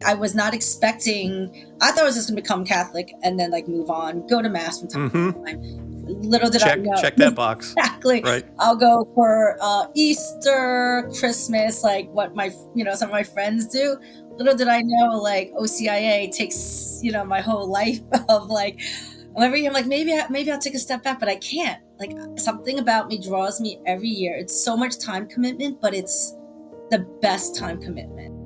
I was not expecting, I thought I was just going to become Catholic and then like move on, go to mass from time Mm-hmm. to time. Little did I know. Check that box. Exactly. Right. I'll go for Easter, Christmas, like what my, some of my friends do. Little did I know, like OCIA takes, my whole life of like, every year I'm like, maybe I'll take a step back, but I can't. Like something about me draws me every year. It's so much time commitment, but it's the best time commitment.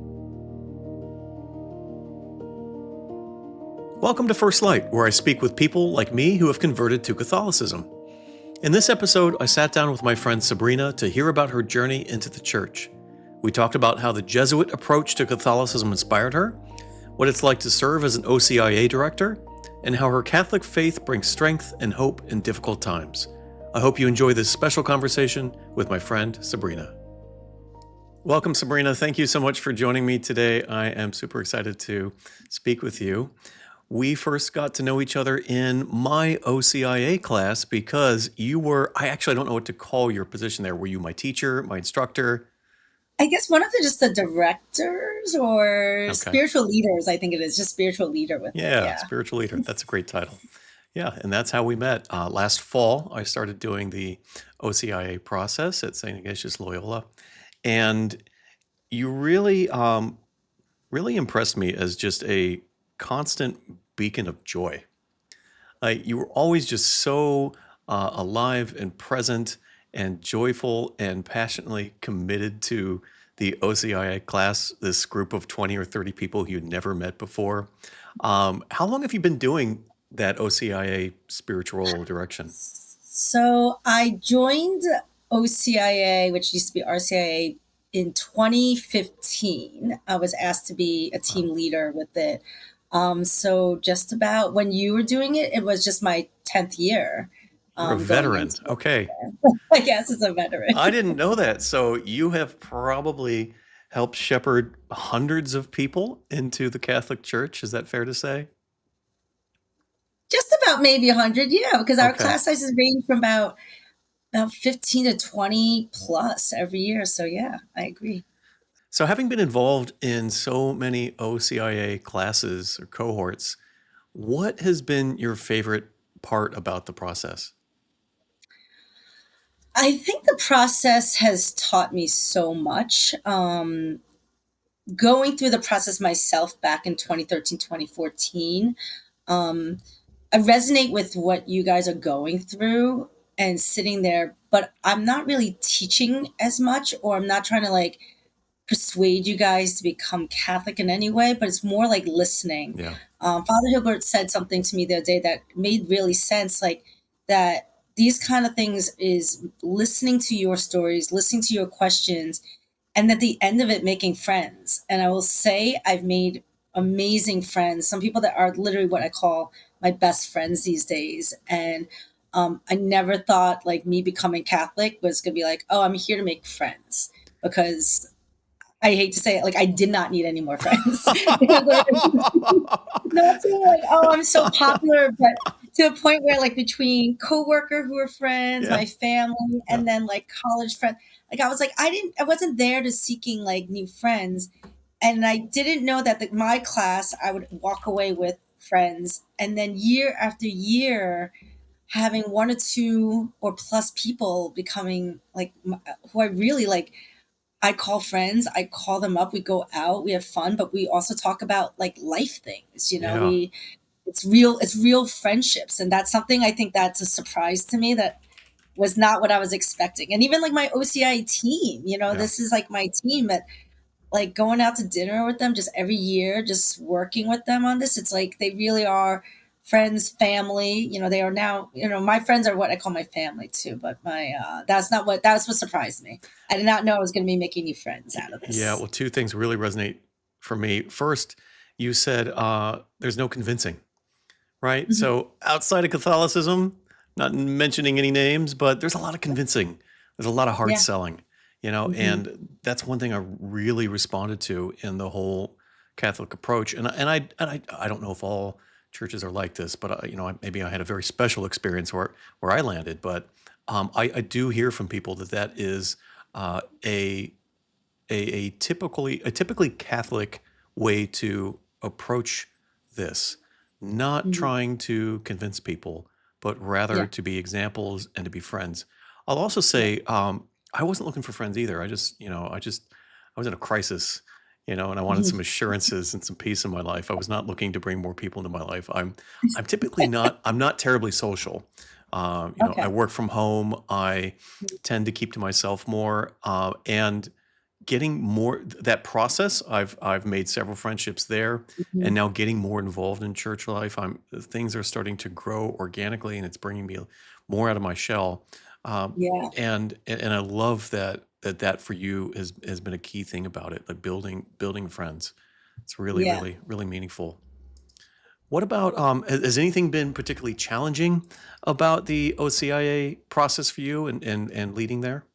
Welcome to First Light, where I speak with people like me who have converted to Catholicism. In this episode, I sat down with my friend Sabrina to hear about her journey into the church. We talked about how the Jesuit approach to Catholicism inspired her, what it's like to serve as an OCIA director, and how her Catholic faith brings strength and hope in difficult times. I hope you enjoy this special conversation with my friend Sabrina. Welcome, Sabrina. Thank you so much for joining me today. I am super excited to speak with you. We first got to know each other in my OCIA class because you were, I don't know what to call your position there. Were you my teacher, my instructor? I guess one of just the directors or spiritual leaders, I think it is, just spiritual leader with it. Yeah, spiritual leader. That's a great title. Yeah, and that's how we met. Last fall, I started doing the OCIA process at St. Ignatius Loyola. And you really, really impressed me as just a constant beacon of joy. You were always just so alive and present and joyful and passionately committed to the OCIA class, this group of 20 or 30 people you'd never met before. How long have you been doing that OCIA spiritual direction? So I joined OCIA, which used to be RCIA, in 2015. I was asked to be a team leader with it. So just about when you were doing it, it was just my 10th year. You're a veteran. Okay. I guess it's a veteran. I didn't know that. So you have probably helped shepherd hundreds of people into the Catholic Church. Is that fair to say? Just about maybe 100, yeah, because our class sizes range from about 15 to 20 plus every year. So yeah, I agree. So having been involved in so many OCIA classes or cohorts, what has been your favorite part about the process? I think the process has taught me so much. Going through the process myself back in 2013, 2014, I resonate with what you guys are going through and sitting there, but I'm not really teaching as much, or I'm not trying to like persuade you guys to become Catholic in any way, but it's more like listening. Yeah. Father Hilbert said something to me the other day that made really sense, like that these kind of things is listening to your stories, listening to your questions, and at the end of it, making friends. And I will say I've made amazing friends, some people that are literally what I call my best friends these days. And I never thought like me becoming Catholic was going to be like, oh, I'm here to make friends, because I hate to say it, like I did not need any more friends. Not saying like, oh, I'm so popular, but to a point where like between coworker who were friends, my family, and then like college friends, like I was like, I wasn't there to seeking like new friends. And I didn't know that my class, I would walk away with friends. And then year after year, having one or two or plus people becoming like who I really like, I call friends, I call them up, we go out, we have fun, but we also talk about like life things, it's real friendships. And that's something I think that's a surprise to me that was not what I was expecting. And even like my OCI team, this is like my team at like going out to dinner with them just every year, just working with them on this. It's like they really are friends, family. They are now, my friends are what I call my family too. But that's what surprised me. I did not know I was going to be making new friends out of this. Yeah, well, two things really resonate for me. First, you said there's no convincing, right? Mm-hmm. So outside of Catholicism, not mentioning any names, but there's a lot of convincing. There's a lot of hard selling. Mm-hmm. And that's one thing I really responded to in the whole Catholic approach. And I don't know if all churches are like this, but maybe I had a very special experience where I landed. But I do hear from people that is a typically Catholic way to approach this, not Mhm. trying to convince people, but rather Yeah. to be examples and to be friends. I'll also Yeah. say, I wasn't looking for friends either. I was in a crisis, and I wanted some Mhm. assurances and some peace in my life. I was not looking to bring more people into my life. I'm typically not, I'm not terribly social. I Okay. work from home. I tend to keep to myself more, and getting more that process. I've made several friendships there, and Mhm. now getting more involved in church life. Things are starting to grow organically, and it's bringing me more out of my shell. Um, Yeah. and I love that for you has been a key thing about it, like building friends. It's really Yeah. really really meaningful. What about has anything been particularly challenging about the OCIA process for you and leading there?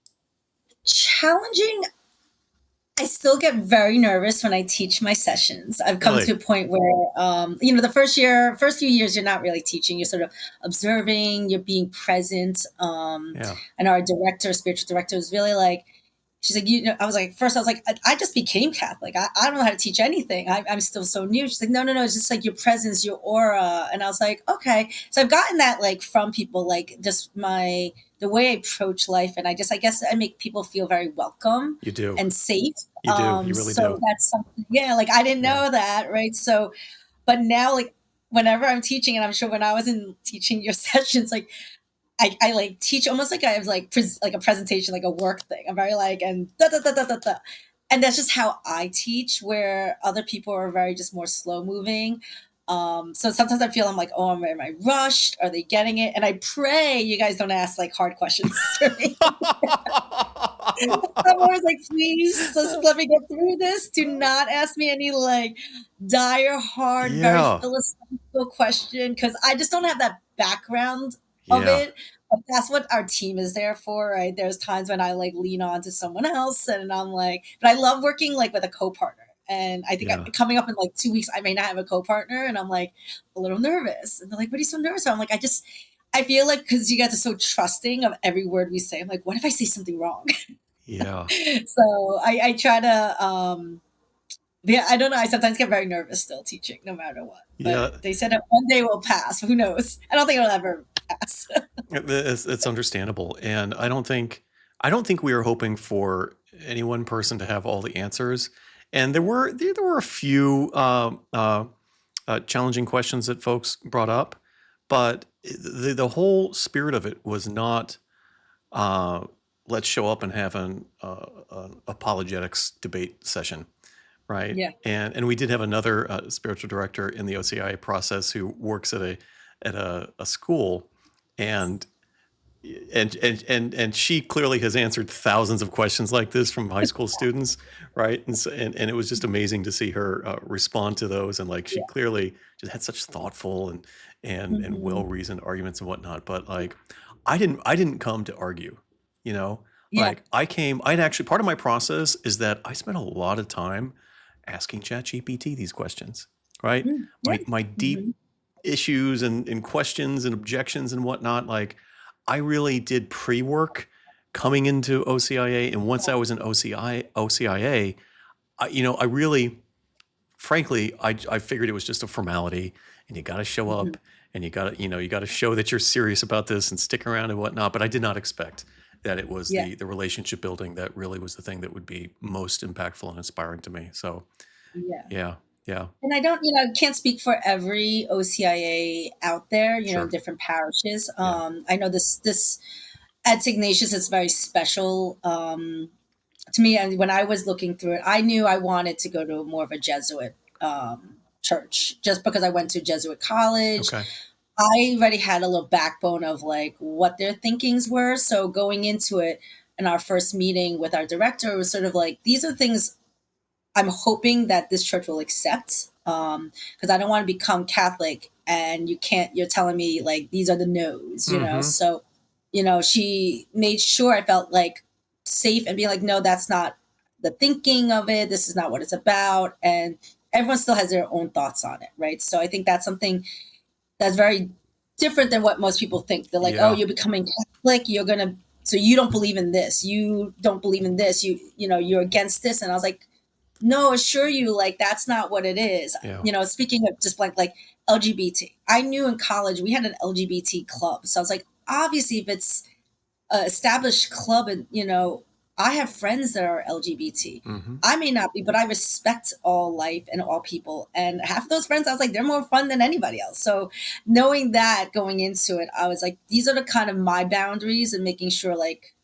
Challenging. I still get very nervous when I teach my sessions. I've come to Really? a point where, the first few years, you're not really teaching. You're sort of observing. You're being present. Yeah. And our director, spiritual director, was really like, she's like, I was like, first, I was like, I just became Catholic. I don't know how to teach anything. I'm still so new. She's like, no, no, no. It's just like your presence, your aura. And I was like, okay. So I've gotten that like from people, like just the way I approach life. And I guess I make people feel very welcome You do. and safe. You do. You really So do. that's something, yeah, like I didn't Yeah. know that, right? So, but now, like, whenever I'm teaching, and I'm sure when I was in teaching your sessions, like, I like teach almost like I have like like a presentation, like a work thing. I'm very like, and da da da da da da. And that's just how I teach, where other people are very just more slow moving. So sometimes I feel I'm like, oh, am I rushed? Are they getting it? And I pray you guys don't ask like hard questions to me. I'm always like, please, just let me get through this. Do not ask me any like dire, hard, very Yeah. philosophical question because I just don't have that background of Yeah. it. But that's what our team is there for, right? There's times when I like lean on to someone else, and I'm like, but I love working like with a co-partner. And I think Yeah. coming up in like 2 weeks, I may not have a co-partner, and I'm like a little nervous. And they're like, "What are you so nervous about?" I'm like, I feel like because you guys are so trusting of every word we say. I'm like, what if I say something wrong? Yeah. So I try to yeah, I don't know. I sometimes get very nervous still teaching, no matter what. But Yeah. they said that one day will pass. Who knows? I don't think it'll ever pass. It's understandable, and I don't think we were hoping for any one person to have all the answers. And there were a few challenging questions that folks brought up, but the whole spirit of it was not uh, let's show up and have an apologetics debate session, right? Yeah. And we did have another spiritual director in the OCIA process who works at a school, and and she clearly has answered thousands of questions like this from high school students, right? And it was just amazing to see her respond to those, and like she Yeah. clearly just had such thoughtful and Hmm. well reasoned arguments and whatnot. But like, I didn't come to argue, you know. Yeah. Like I'd actually, part of my process is that I spent a lot of time asking ChatGPT these questions, right? Mm, yeah. My deep Hmm. issues and questions and objections and whatnot. Like, I really did pre-work coming into OCIA, and once I was in OCIA, I really, frankly, I figured it was just a formality, and you got to show Hmm. up, and you got to show that you're serious about this and stick around and whatnot. But I did not expect that it was Yeah. the relationship building that really was the thing that would be most impactful and inspiring to me. So Yeah. yeah, yeah, And I don't, can't speak for every OCIA out there, in sure, different parishes. yeah, I know this at Ignatius is very special. To me, and when I was looking through it, I knew I wanted to go to more of a Jesuit church just because I went to Jesuit college. okay, I already had a little backbone of like what their thinkings were. So going into it in our first meeting with our director, it was sort of like, these are things I'm hoping that this church will accept. Because I don't want to become Catholic and you're telling me like these are the no's. mm-hmm, So, she made sure I felt like safe and being like, no, that's not the thinking of it. This is not what it's about. And everyone still has their own thoughts on it, right? So I think that's something that's very different than what most people think. They're like, oh, yeah, you're becoming Catholic, you're gonna so you don't believe in this, you don't believe in this, you're against this. And I was like, no, assure you, like, that's not what it is. Yeah. You know, speaking of just like LGBT, I knew in college we had an LGBT club. So I was like, obviously, if it's a established club and, you know, I have friends that are LGBT. Mm-hmm. I may not be, but I respect all life and all people. And half of those friends, I was like, they're more fun than anybody else. So knowing that going into it, I was like, these are the kind of my boundaries and making sure like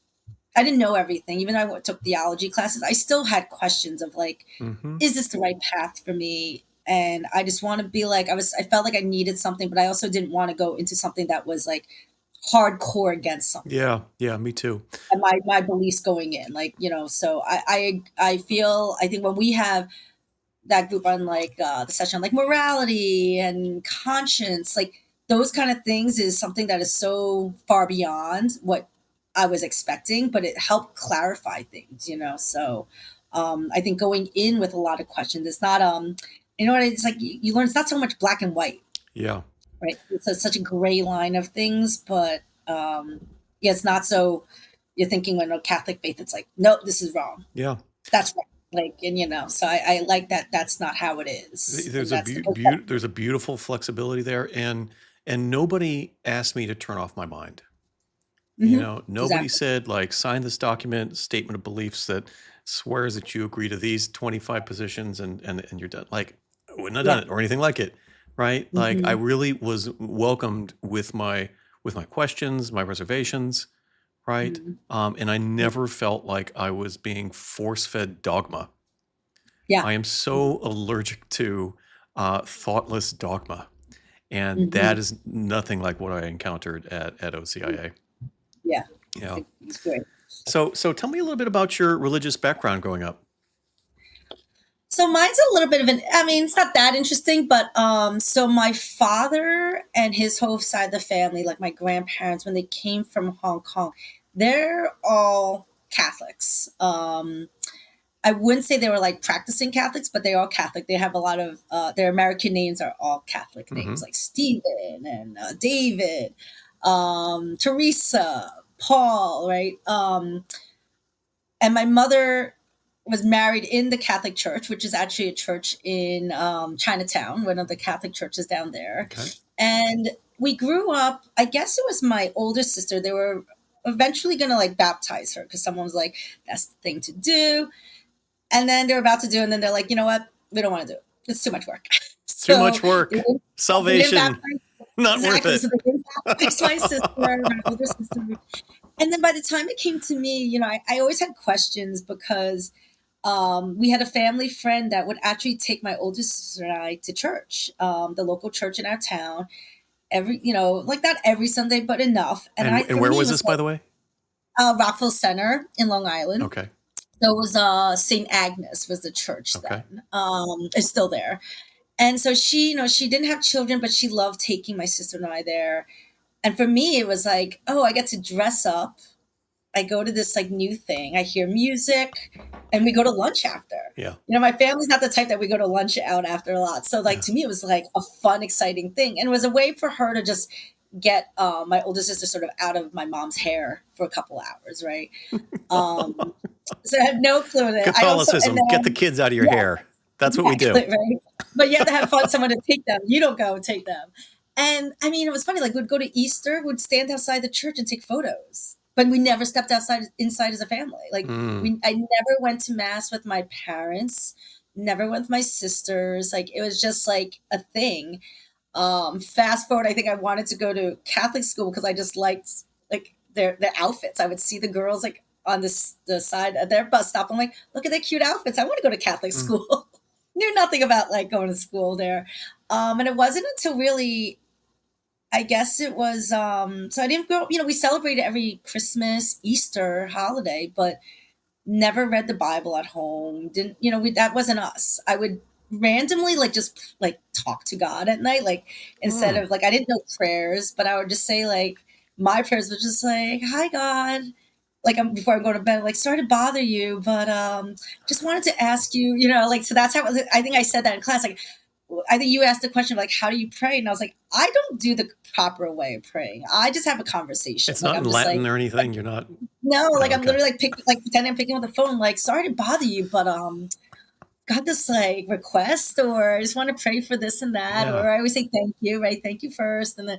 I didn't know everything. Even though I took theology classes, I still had questions of like, Mm-hmm. is this the right path for me? And I just want to be like, I felt like I needed something, but I also didn't want to go into something that was like hardcore against something Yeah. Yeah. Me too. and my beliefs going in. Like, you know, so I feel, I think when we have that group on like the session on like morality and conscience, like those kind of things is something that is so far beyond what I was expecting, but it helped clarify things, you know. So I think going in with a lot of questions, it's not you know what, it's like you learn it's not so much black and white, Yeah. right? It's such a gray line of things, but yeah, it's not so you're thinking when a Catholic faith, it's like, nope, this is wrong. Yeah. That's right. Like, and you know, so I like that. That's not how it is, and There's a that's the perspective. there's a beautiful flexibility there, and nobody asked me to turn off my mind. You Mm-hmm. know, nobody Exactly. said like sign this document, statement of beliefs that swears that you agree to these 25 positions and you're done. Like I wouldn't have done Yeah. it or anything like it, right? Like I Mm-hmm. really was welcomed with my questions, my reservations, right? Mm-hmm. And I never felt like I was being force-fed dogma. Yeah. I am so allergic to thoughtless dogma, and Mm-hmm. that is nothing like what I encountered at OCIA. Yeah. Yeah. It's great. So tell me a little bit about your religious background growing up. So mine's a little bit of an, I mean, it's not that interesting, but so my father and his whole side of the family, like my grandparents, when they came from Hong Kong, they're all Catholics. I wouldn't say they were like practicing Catholics, but they're all Catholic. They have a lot of their American names are all Catholic Mm-hmm. names, like Stephen and David, Teresa, Paul, right? And my mother was married in the Catholic Church, which is actually a church in Chinatown, one of the Catholic churches down there. Okay. And we grew up. I guess it was my older sister. They were eventually going to like baptize her because someone was like, "That's the thing to do." And then they're about to do, and then they're like, you know what? We don't want to do it. It's too much work. Too So much work. they didn't Salvation. baptize. Not worth Exactly. it. So they didn't baptize my sister, my older sister. And then by the time it came to me, you know, I always had questions because we had a family friend that would actually take my older sister and I to church, the local church in our town, every, you know, like not every Sunday, but enough. And I, And for where me, it was was this, by the way? Rockville Center in Long Island. Okay. So it was St. Agnes was the church Okay. then. It's still there. And so she, you know, she didn't have children, but she loved taking my sister and I there. And for me, it was like, oh, I get to dress up. I go to this like new thing. I hear music, and we go to lunch after. Yeah. You know, my family's not the type that we go to lunch out after a lot. So, like Yeah. to me, it was like a fun, exciting thing, and it was a way for her to just get my older sister sort of out of my mom's hair for a couple hours, right? Um, so I had no clue that I also, and Catholicism. Get the then kids out of your yeah, hair. That's what we do. exactly, right? But you have to have fun, someone to take them. You don't go and take them. And I mean, it was funny. Like, we'd go to Easter, we'd stand outside the church and take photos. But we never stepped inside as a family. Like, Mm. I never went to mass with my parents, never went with my sisters. Like, it was just like a thing. Fast forward, I think I wanted to go to Catholic school because I just liked like their outfits. I would see the girls like on the side of their bus stop. I'm like, look at their cute outfits. I want to go to Catholic Mm. school. Knew nothing about like going to school there. And it wasn't until really, I guess it was, so I didn't grow, you know, we celebrated every Christmas, Easter holiday, but never read the Bible at home. Didn't, you know, that wasn't us. I would randomly like just like talk to God at night, like instead Mm. of like, I didn't know prayers, but I would just say like, my prayers were just like, hi, God. Like before I go to bed, like sorry to bother you, but just wanted to ask you, you know, like so that's how I think I said that in class. Like I think you asked the question like how do you pray, and I was like I don't do the proper way of praying. I just have a conversation. It's Like not in I'm just Latin like or anything. You're not. no, Oh, like I'm okay. literally like pretending I'm picking up the phone. Like sorry to bother you, but got this like request, or I just want to pray for this and that, Yeah. or I always say thank you, right? Thank you first. And then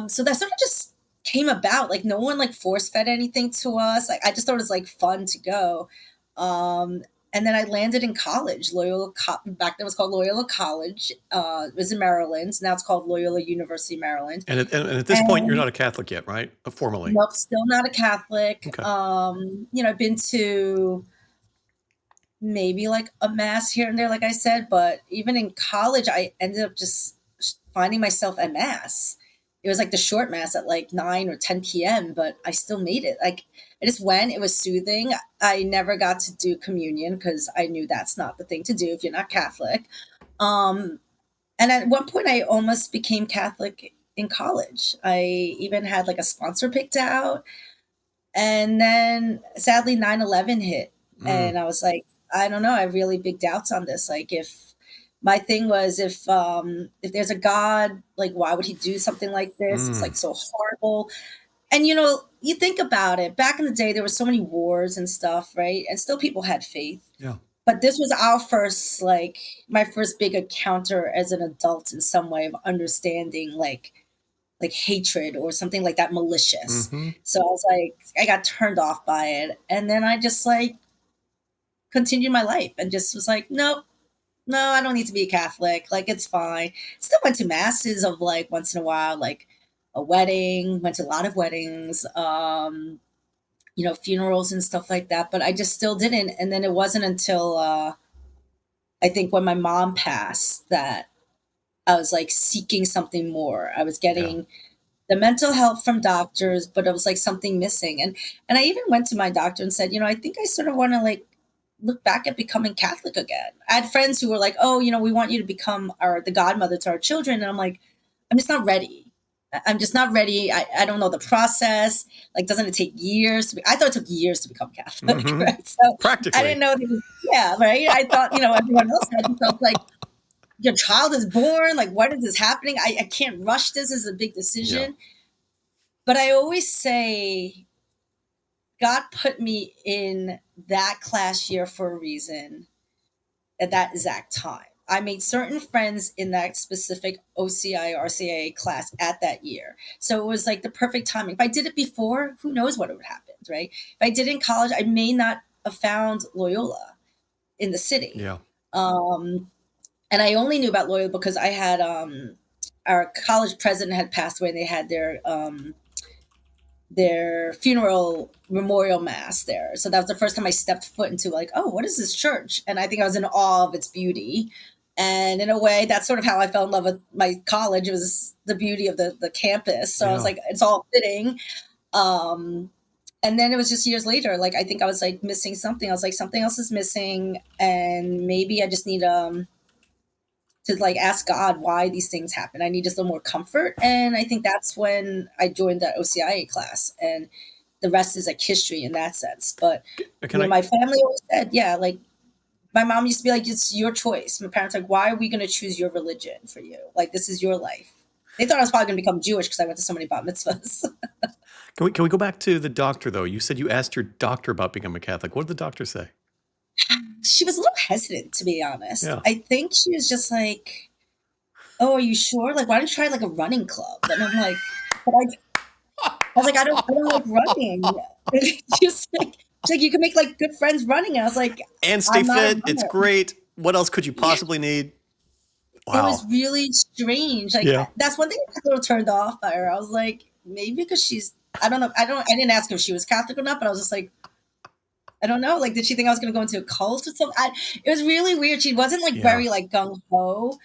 so that sort of just came about. Like no one like force fed anything to us. Like I just thought it was like fun to go. Um, and then I landed in college, back then it was called Loyola College. It was in Maryland. Now it's called Loyola University, Maryland. And at this point, you're And not a Catholic yet, right? Formally. nope, still not a Catholic. Okay. I've been to maybe like a mass here and there, like I said, but even in college, I ended up just finding myself at mass. It was like the short mass at like 9 or 10 p.m., but I still made it. Like I just went, it was soothing. I never got to do communion because I knew that's not the thing to do if you're not Catholic. Um, and at one point, I almost became Catholic in college. I even had like a sponsor picked out. And then sadly 9/11 hit. Mm, And I was like, I don't know, I have really big doubts on this. Like if my thing was if there's a God, like why would he do something like this? It's mm, like so horrible. And you think about it, back in the day there were so many wars and stuff, right? And still people had faith. yeah. But this was our first like my first big encounter as an adult in some way of understanding like hatred or something like that malicious. Hmm. So I was like, I got turned off by it. And then I just like continued my life and just was like, nope, no, I don't need to be a Catholic. Like, it's fine. Still went to masses of like once in a while, like a wedding, went to a lot of weddings, funerals and stuff like that. But I just still didn't. And then it wasn't until I think when my mom passed that I was like seeking something more. I was Yeah. getting the mental health from doctors, but it was like something missing. And I even went to my doctor and said, I think I sort of want to like look back at becoming Catholic again. I had friends who were like, oh, we want you to become the godmother to our children. And I'm like, I'm just not ready. I'm just not ready. I don't know the process. Like, doesn't it take years to be? I thought it took years to become Catholic, Hmm. right? So I Practically. didn't know. Yeah, right. I thought, everyone else had. So I was like, your child is born. Like, what is this happening? I can't rush this. This is a big Yeah. decision. But I always say God put me in that class year for a reason at that exact time. I made certain friends in that specific OCIA RCIA class at that year. So it was like the perfect timing. If I did it before, who knows what would happen, right? If I did it in college, I may not have found Loyola in the city. Yeah. Um, and I only knew about Loyola because I had our college president had passed away and they had their funeral memorial mass there. So that was the first time I stepped foot into like, oh, what is this church? And I think I was in awe of its beauty. And in a way, that's sort of how I fell in love with my college. It was the beauty of the campus. So I was Yeah. like, it's all fitting. Um, and then it was just years later, like I think I was like missing something. I was like, something else is missing, and maybe I just need to like ask God why these things happen. I need just a little more comfort. And I think that's when I joined that OCIA class, and the rest is like history in that sense. But Can I? my family always said, yeah, like my mom used to be like, it's your choice. My parents were like, why are we going to choose your religion for you? Like, this is your life. They thought I was probably going to become Jewish because I went to so many bat mitzvahs. Can we go back to the doctor though? You said you asked your doctor about becoming a Catholic. What did the doctor say? She was a little hesitant, to be honest. Yeah. I think she was just like, oh, are you sure? Like, why don't you try like a running club? And I'm like, but I was like, I don't like running. She's like, you can make like good friends running. And I was like, And stay I'm not a fit. It's runner. great. What else could you Yeah, possibly need? it was Wow. really strange. Like Yeah. that's one thing I was a little turned off by her. I was like, maybe because she's, I don't know. I didn't ask her if she was Catholic or not, but I was just like, I don't know. Like, did she think I was going to go into a cult or something? It was really weird. She wasn't like Yeah. very like gung ho.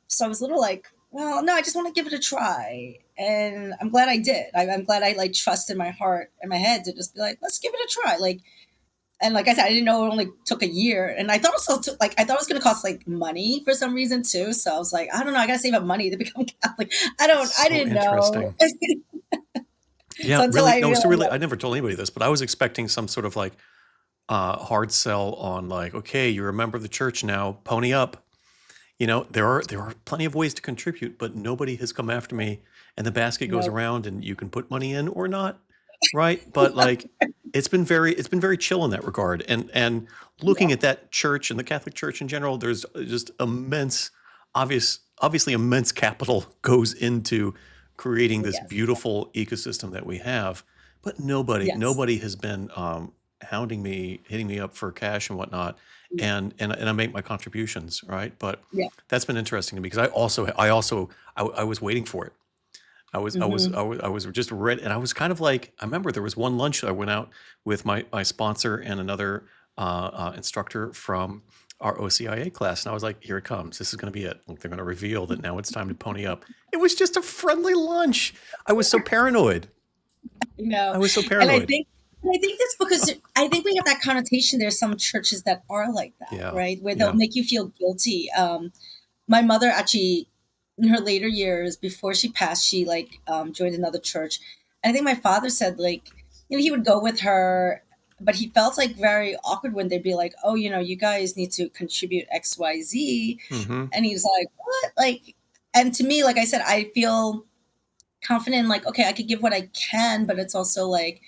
So I was a little like, well, no, I just want to give it a try, and I'm glad I did. I'm glad I like trusted my heart and my head to just be like, let's give it a try. Like, and like I said, I didn't know it only took a year, and I thought it also took, like I thought it was going to cost like money for some reason too. So I was like, I don't know, I got to save up money to become Catholic. I So didn't know. interesting. Yeah, So until really. I No, realized, so really, I never told anybody this, but I was expecting some sort of like hard sell on like, okay, you're a member of the church now, pony up. There are plenty of ways to contribute, but nobody has come after me, and the basket goes no, around, and you can put money in or not, right? But like, it's been very chill in that regard. And looking Yeah. at that church and the Catholic Church in general, there's just obviously immense capital goes into creating this Yes. beautiful ecosystem that we have. But nobody Yes. nobody has been hounding me, hitting me up for cash and whatnot. Yeah. And I make my contributions, right? But Yeah. that's been interesting to me because I was waiting for it. Hmm. I was just ready, and I was kind of like, I remember there was one lunch that I went out with my sponsor and another instructor from our OCIA class, and I was like, here it comes. This is going to be it. Like, they're going to reveal that now it's time to pony up. It was just a friendly lunch. I was so paranoid. You know, I was so and I paranoid. think and I think that's because I think we have that connotation. There's some churches that are like that, Yeah, right? Where they'll yeah. make you feel guilty. My mother actually, in her later years, before she passed, she like joined another church. And I think my father said like, he would go with her, but he felt like very awkward when they'd be like, oh, you guys need to contribute XYZ. Mm-hmm. And he was like, what? Like, and to me, like I said, I feel confident, like, okay, I could give what I can, but it's also like,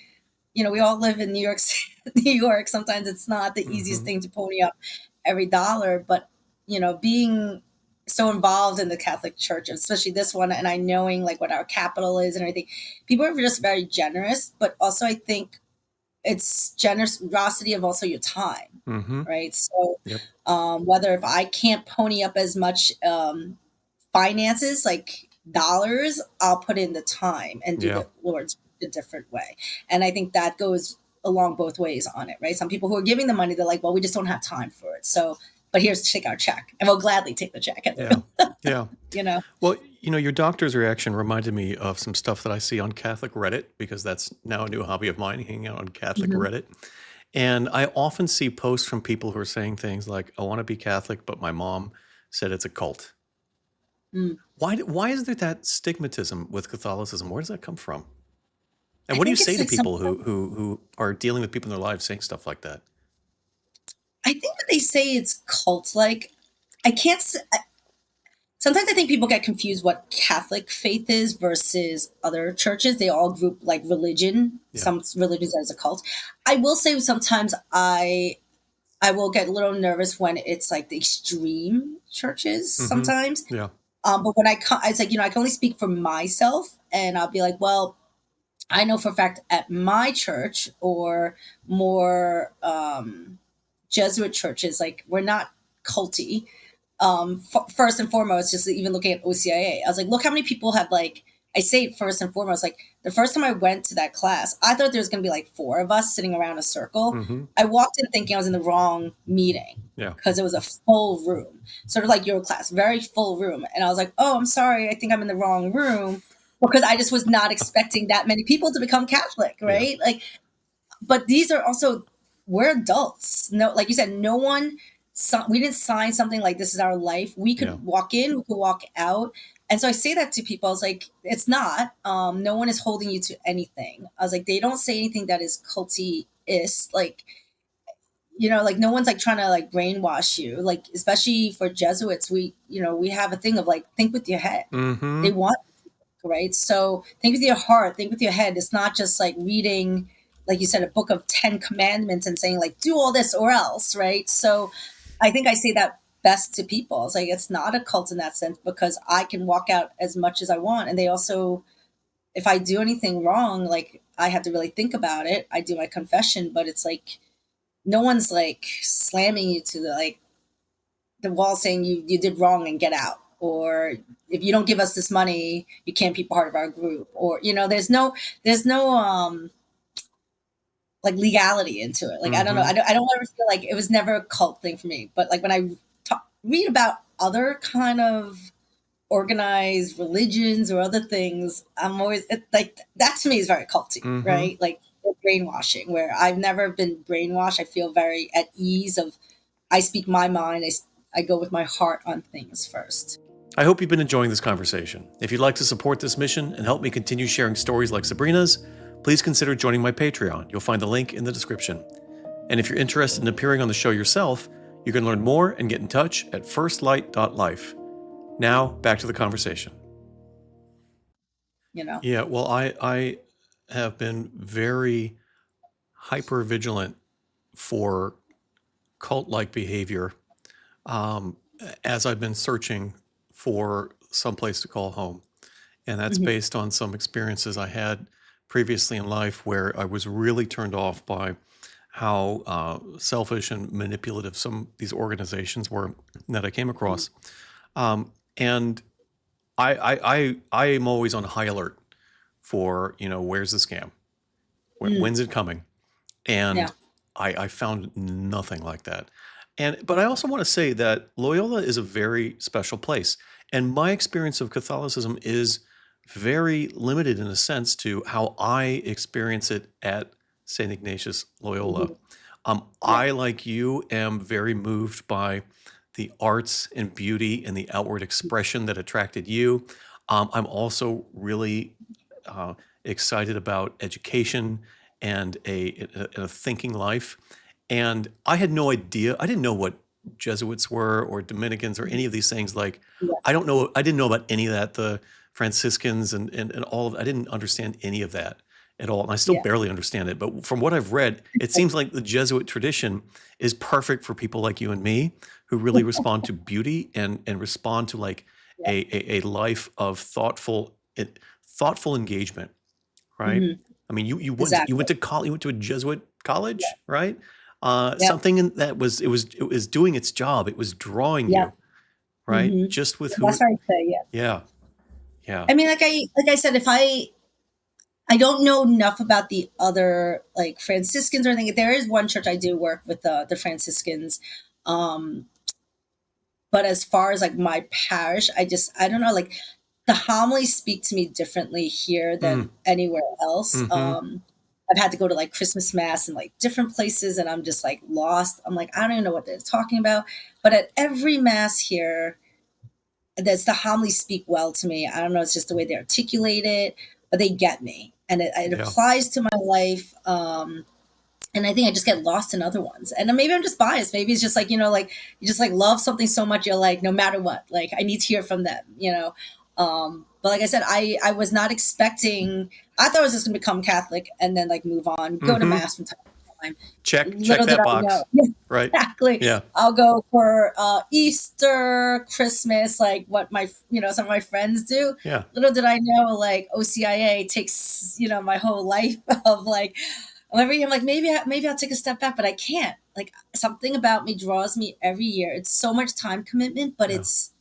we all live in New York City, New York. Sometimes it's not the easiest Mm-hmm. thing to pony up every dollar, but being so involved in the Catholic Church, especially this one, and I knowing like what our capital is and everything, people are just very generous. But also, I think it's generosity of also your time, Mm-hmm. right? So, Yep. whether if I can't pony up as much finances, like dollars, I'll put in the time and do Yeah. the Lord's a different way. And I think that goes along both ways on it, right? Some people who are giving the money, they're like, well, we just don't have time for it. So, but here's take our check, and we'll gladly take the check. Yeah. Yeah. you know, Well, your doctor's reaction reminded me of some stuff that I see on Catholic Reddit, because that's now a new hobby of mine, hanging out on Catholic hmm Reddit. And I often see posts from people who are saying things like, I want to be Catholic, but my mom said it's a cult. mm. Why is there that stigmatism with Catholicism? Where does that come from? And I what do you think say it's to like people something. who are dealing with people in their lives saying stuff like that? I think when they say it's cult like, I can't. Sometimes I think people get confused what Catholic faith is versus other churches. They all group like religion, Yeah. some religions as a cult. I will say sometimes I will get a little nervous when it's like the extreme churches Mm-hmm. sometimes. Yeah. But when it's like, I can only speak for myself, and I'll be like, well, I know for a fact at my church or more Jesuit churches, like we're not culty. First and foremost, just even looking at OCIA, I was like, look how many people have like. I say first and foremost, like the first time I went to that class, I thought there was going to be like four of us sitting around a circle. Mm-hmm. I walked in thinking I was in the wrong meeting Yeah. because it was a full room, sort of like your class, very full room. And I was like, oh, I'm sorry, I think I'm in the wrong room because I just was not expecting that many people to become Catholic, Yeah. right? Like, but these are also we're adults. No, like you said, no one. We didn't sign something like this is our life. We could Yeah. walk in, we could walk out, and so I say that to people. I was like, it's not. No one is holding you to anything. I was like, they don't say anything that is culty-ist. Like, like no one's like trying to like brainwash you. Like, especially for Jesuits, we have a thing of like think with your head. Mm-hmm. They want right? So think with your heart, think with your head. It's not just like reading, like you said, a book of 10 commandments and saying like, do all this or else, right? So I think I say that best to people. It's like, it's not a cult in that sense because I can walk out as much as I want. And they also, if I do anything wrong, like I have to really think about it. I do my confession, but it's like, no one's like slamming you to the wall saying you did wrong and get out, or if you don't give us this money you can't be part of our group, or there's no like legality into it. Like I don't know, Mm-hmm. I don't ever feel like it was never a cult thing for me, but like when I read about other kind of organized religions or other things, I'm always like that to me is very culty, Mm-hmm. right? Like brainwashing, where I've never been brainwashed. I feel very at ease of I speak my mind. I go with my heart on things first. I hope you've been enjoying this conversation. If you'd like to support this mission and help me continue sharing stories like Sabrina's, please consider joining my Patreon. You'll find the link in the description. And if you're interested in appearing on the show yourself, you can learn more and get in touch at firstlight.life. Now, back to the conversation. You know. Yeah, well, I have been very hyper vigilant for cult-like behavior as I've been searching for some place to call home. And that's Mhm. based on some experiences I had previously in life where I was really turned off by how selfish and manipulative some these organizations were that I came Mhm. across. And I am always on high alert for, where's the scam? Mm. When's it coming? And Yeah. I found nothing like that. But I also want to say that Loyola is a very special place. And my experience of Catholicism is very limited in a sense to how I experience it at St. Ignatius Loyola. Mhm. Yeah. I, like you, am very moved by the arts and beauty and the outward expression that attracted you. I'm also really uh, excited about education and a thinking life. And I had no idea. I didn't know what Jesuits were or Dominicans or Mhm. any of these things. Like, Yeah. I don't know. I didn't know about any of that. The Franciscans and all of. I didn't understand any of that at all, and I still Yeah. barely understand it. But from what I've read, it seems like the Jesuit tradition is perfect for people like you and me who really respond to beauty and respond to like Yeah. a life of thoughtful engagement, right? Mhm. I mean, you went Exactly. to college, you went to a Jesuit Yeah. college, right? Yep. That was doing its job. It was drawing Yep. you, right? Mhm. Just with who, That's what I say, yeah. yeah, yeah. I mean, like I said, if I don't know enough about the other like Franciscans or anything. There is one church I do work with the Franciscans. Um, but as far as like my parish, I don't know, like the homilies speak to me differently here Mm, than anywhere else. mm-hmm. I've had to go to like Christmas mass in like different places and I'm just like lost. I'm like, I don't even know what they're talking about. But at every mass here, that's the homilies speak well to me. I don't know, it's just the way they articulate it, but they get me. And it Yeah, applies to my life. And I think I just get lost in other ones. And then maybe I'm just biased. Maybe it's just like, like you just like love something so much, you're like, no matter what, like I need to hear from them. But like I said, I was not expecting, I thought I was just gonna become Catholic and then like move on, go to mm-hmm. mass from time to time. Check Little did that I know. box, right? Exactly. Yeah, I'll go for Easter, Christmas, like what some of my friends do. yeah, Little did I know, like OCIA takes, my whole life of like, every year I'm like, maybe I'll take a step back, but I can't. Like something about me draws me every year. It's so much time commitment, but yeah. it's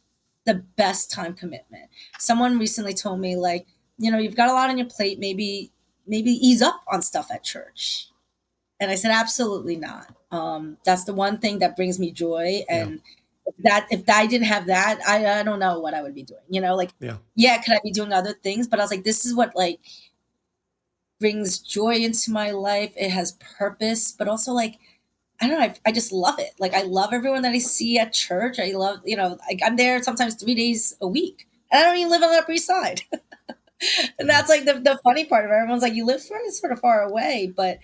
the best time commitment. Someone recently told me like, you've got a lot on your plate. Maybe ease up on stuff at church. And I said, absolutely not. That's the one thing that brings me joy. Yeah, And if I didn't have that, I don't know what I would be doing. Like, yeah, yeah, could I be doing other things? But I was like, this is what like brings joy into my life. It has purpose, but also like, I don't know. I just love it. Like I love everyone that I see at church. I love, like I'm there sometimes 3 days a week, and I don't even live on the Upper East Side. And yeah, that's like the funny part of it. Everyone's like, you live sort of far away, but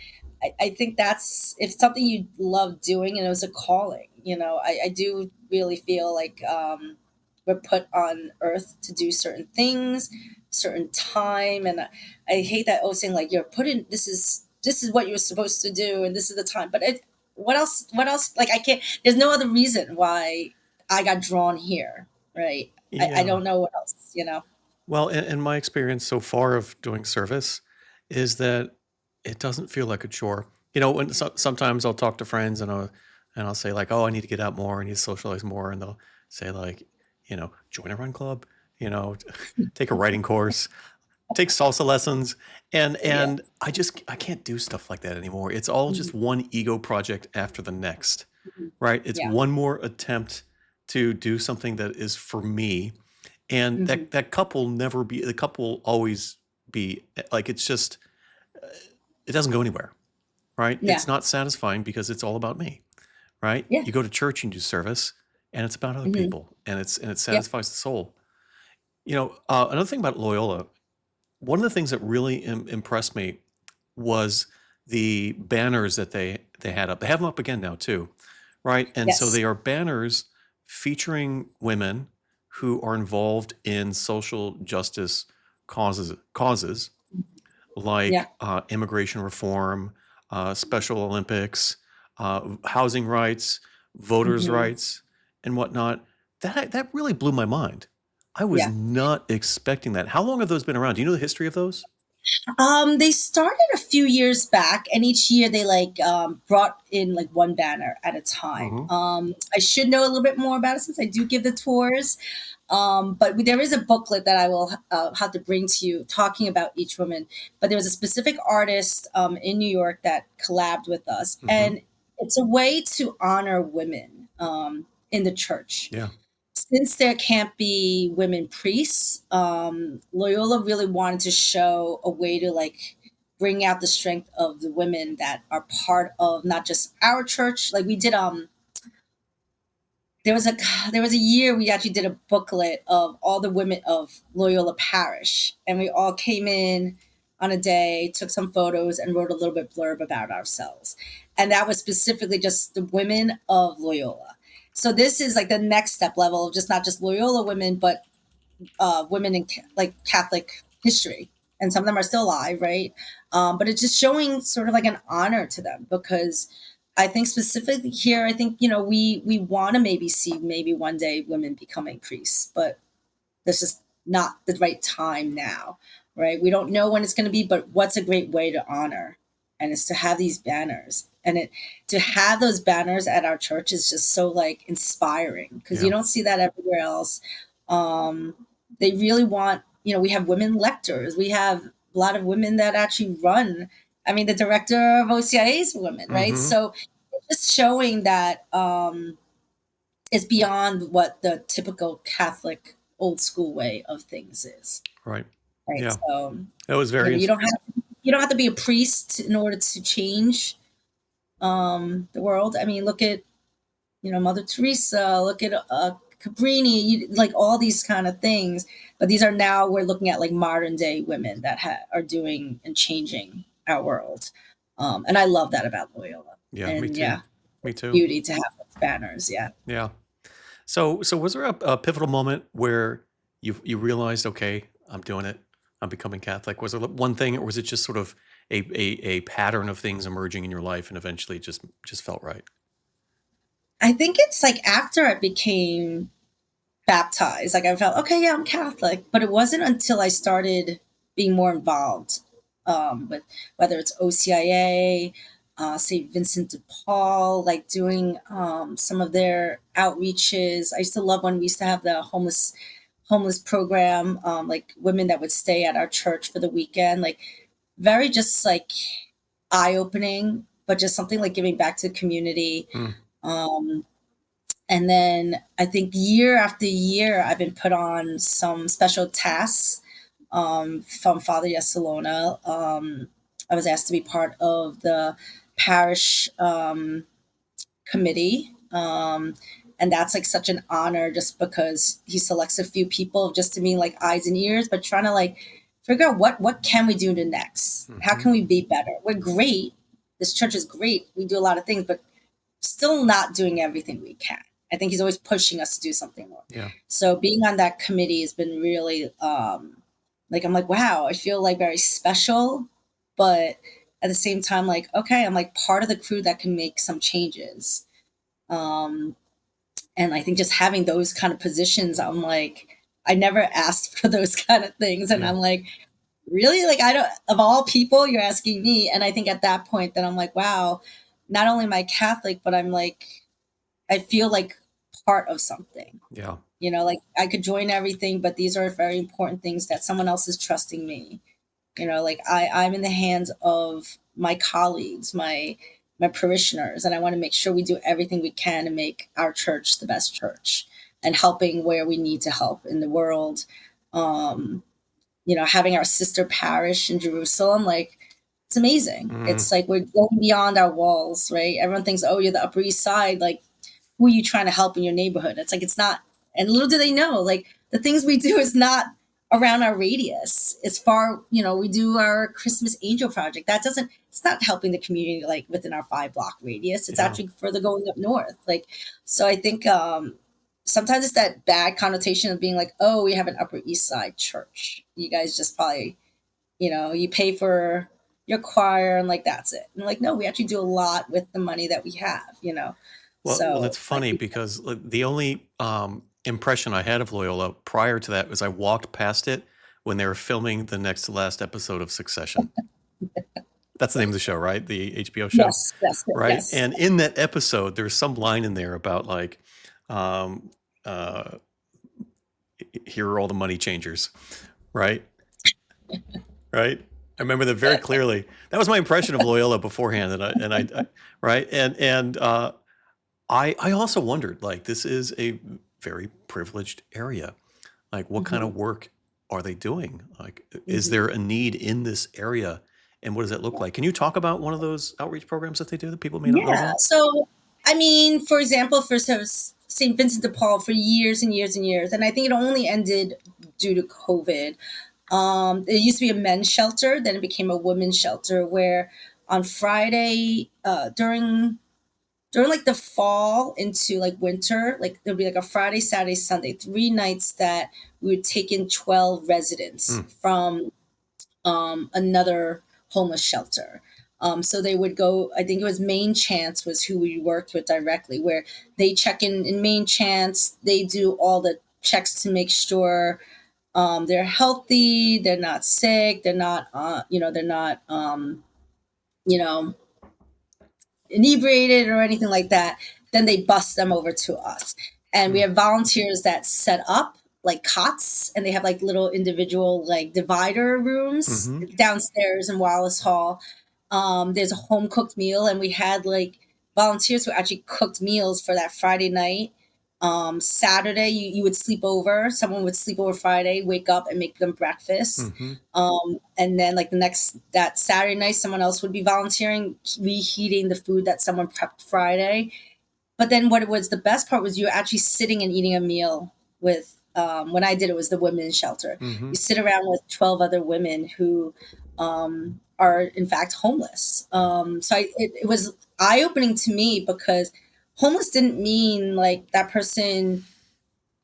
I think that's if something you love doing and it was a calling. I do really feel like we're put on Earth to do certain things, certain time, and I hate that old saying like you're put in. This is what you're supposed to do, and this is the time. But what else? What else? Like I can't. There's no other reason why I got drawn here, right? I yeah. don't know what else. Well, in my experience so far of doing service is that it doesn't feel like a chore. When sometimes I'll talk to friends and I'll say like, "Oh, I need to get out more. I need to socialize more," and they'll say like, "Join a run club. Take a writing course, take salsa lessons," and Yeah. and I can't do stuff like that anymore. It's all Mhm. just one ego project after the next, Mhm. right? It's Yeah. one more attempt to do something that is for me, and Mhm. that couple never be the couple always be like it's just it doesn't go anywhere, right? Yeah. It's not satisfying because it's all about me, right? Yeah. You go to church and do service, and it's about other Mhm. people, and it Yep. satisfies the soul. Another thing about Loyola, one of the things that really impressed me was the banners that they had up. They have them up again now too, right? And so Yes. they are banners featuring women who are involved in social justice causes like Yeah. immigration reform, Special Olympics, housing rights, voters' Hmm. rights, and whatnot. That really blew my mind. I was Yeah. not expecting that. How long have those been around? Do you know the history of those? They started a few years back, and each year they like brought in like one banner at a time. Hmm. I should know a little bit more about it since I do give the tours. But there is a booklet that I will have to bring to you talking about each woman. But there was a specific artist in New York that collabed with us, Hmm. and it's a way to honor women in the church. Yeah. Since there can't be women priests, Loyola really wanted to show a way to like bring out the strength of the women that are part of not just our church. Like we did, there was a there was a year we actually did a booklet of all the women of Loyola Parish, and we all came in on a day, took some photos, and wrote a little bit blurb about ourselves, and that was specifically just the women of Loyola. So this is like the next step level of just not just Loyola women, but women in like Catholic history, and some of them are still alive, right? But it's just showing sort of like an honor to them because I think specifically here, I think we want to maybe see maybe one day women becoming priests, but this is not the right time now, right? We don't know when it's going to be, but what's a great way to honor? And it's to have these banners, and it to have those banners at our church is just so like inspiring because you Yeah. don't see that everywhere else. Um, they really want, we have women lectors, we have a lot of women that actually run. I mean, the director of OCIA is a woman, right? Hmm. So just showing that is beyond what the typical Catholic old school way of things is. Right. Right. Yeah. So, That was very. you don't have to be a priest in order to change the world. I mean, look at Mother Teresa, look at Cabrini, like all these kind of things. But these are now we're looking at like modern day women that are doing and changing our world. And I love that about Loyola. Yeah. Me And too. yeah, Me too. beauty to have those banners. Yeah. Yeah. So was there a pivotal moment where you realized, okay, I'm doing it, I'm becoming Catholic? Was there one thing, or was it just sort of a pattern of things emerging in your life, and eventually just felt right? I think it's like after I became baptized, like I felt, okay, yeah, I'm Catholic. But it wasn't until I started being more involved with whether it's OCIA, St. Vincent de Paul, like doing some of their outreaches. I used to love when we used to have the homeless program, like women that would stay at our church for the weekend, like very just like eye opening, but just something like giving back to the community. Mm. Um, and then I think year after year, I've been put on some special tasks from Father Yesalona. I was asked to be part of the parish committee. And that's like such an honor just because he selects a few people just to be like eyes and ears, but trying to like figure out what can we do to next? How Hmm. can we be better? We're great. This church is great. We do a lot of things, but still not doing everything we can. I think he's always pushing us to do something more. Yeah. So being on that committee has been really like I'm like, wow, I feel like very special, but at the same time, like, okay, I'm like part of the crew that can make some changes. Um, and I think just having those kind of positions, I'm like, I never asked for those kind of things. And Yeah. I'm like, really? Like, I don't, of all people, you're asking me. And I think at that point, then I'm like, wow, not only am I Catholic, but I'm like, I feel like part of something. Yeah. Like I could join everything, but these are very important things that someone else is trusting me. Like I'm in the hands of my colleagues, my parishioners, and I want to make sure we do everything we can to make our church the best church and helping where we need to help in the world. Um, having our sister parish in Jerusalem, like it's amazing. Mm. It's like we're going beyond our walls, right? Everyone thinks, oh, you're the Upper East Side, like who are you trying to help in your neighborhood? It's like it's not, and little do they know, like the things we do is not around our radius. It's far, we do our Christmas Angel project. That doesn't, it's not helping the community like within our 5 block radius. It's Yeah. actually further going up north. Like, so I think sometimes it's that bad connotation of being like, oh, we have an Upper East Side church. You guys just probably, you pay for your choir and like that's it. And like, no, we actually do a lot with the money that we have, you know. Well, So it's I funny think because the only impression I had of Loyola prior to that was I walked past it when they were filming the next to last episode of Succession. That's the name of the show, right? The HBO show, yes, yes, right? yes. And in that episode, there's some line in there about like, um, uh, here are all the money changers, right? Right. I remember that very clearly. That was my impression of Loyola beforehand, right, I also wondered, like, this is a very privileged area. Like, what kind Hmm. of work are they doing? Like, is Hmm. there a need in this area? And what does that look like? Can you talk about one of those outreach programs that they do that people may not know Yeah. about? So, I mean, for example, for St. Vincent de Paul for years and years and years, and I think it only ended due to COVID. It used to be a men's shelter, then it became a women's shelter where on Friday, during like the fall into like winter, like there'd be like a Friday, Saturday, Sunday, 3 nights that we would take in 12 residents Mm, from another homeless shelter. So they would go, I think it was Main Chance was who we worked with directly, where they check in Main Chance, they do all the checks to make sure they're healthy, they're not sick, they're not, they're not, you know, inebriated or anything like that. Then they bus them over to us. And we mm, have volunteers that set up like cots and they have like little individual like divider rooms mm-hmm, downstairs in Wallace Hall. There's a home cooked meal, and we had like volunteers who actually cooked meals for that Friday night. Saturday, you would sleep over. Someone would sleep over Friday, wake up and make them breakfast. mm-hmm, And then like that Saturday night, someone else would be volunteering, reheating the food that someone prepped Friday. But then what it was the best part was you were actually sitting and eating a meal with when I did it was the women's shelter. mm-hmm, You sit around with 12 other women who are in fact homeless. It was eye opening to me because homeless didn't mean like that person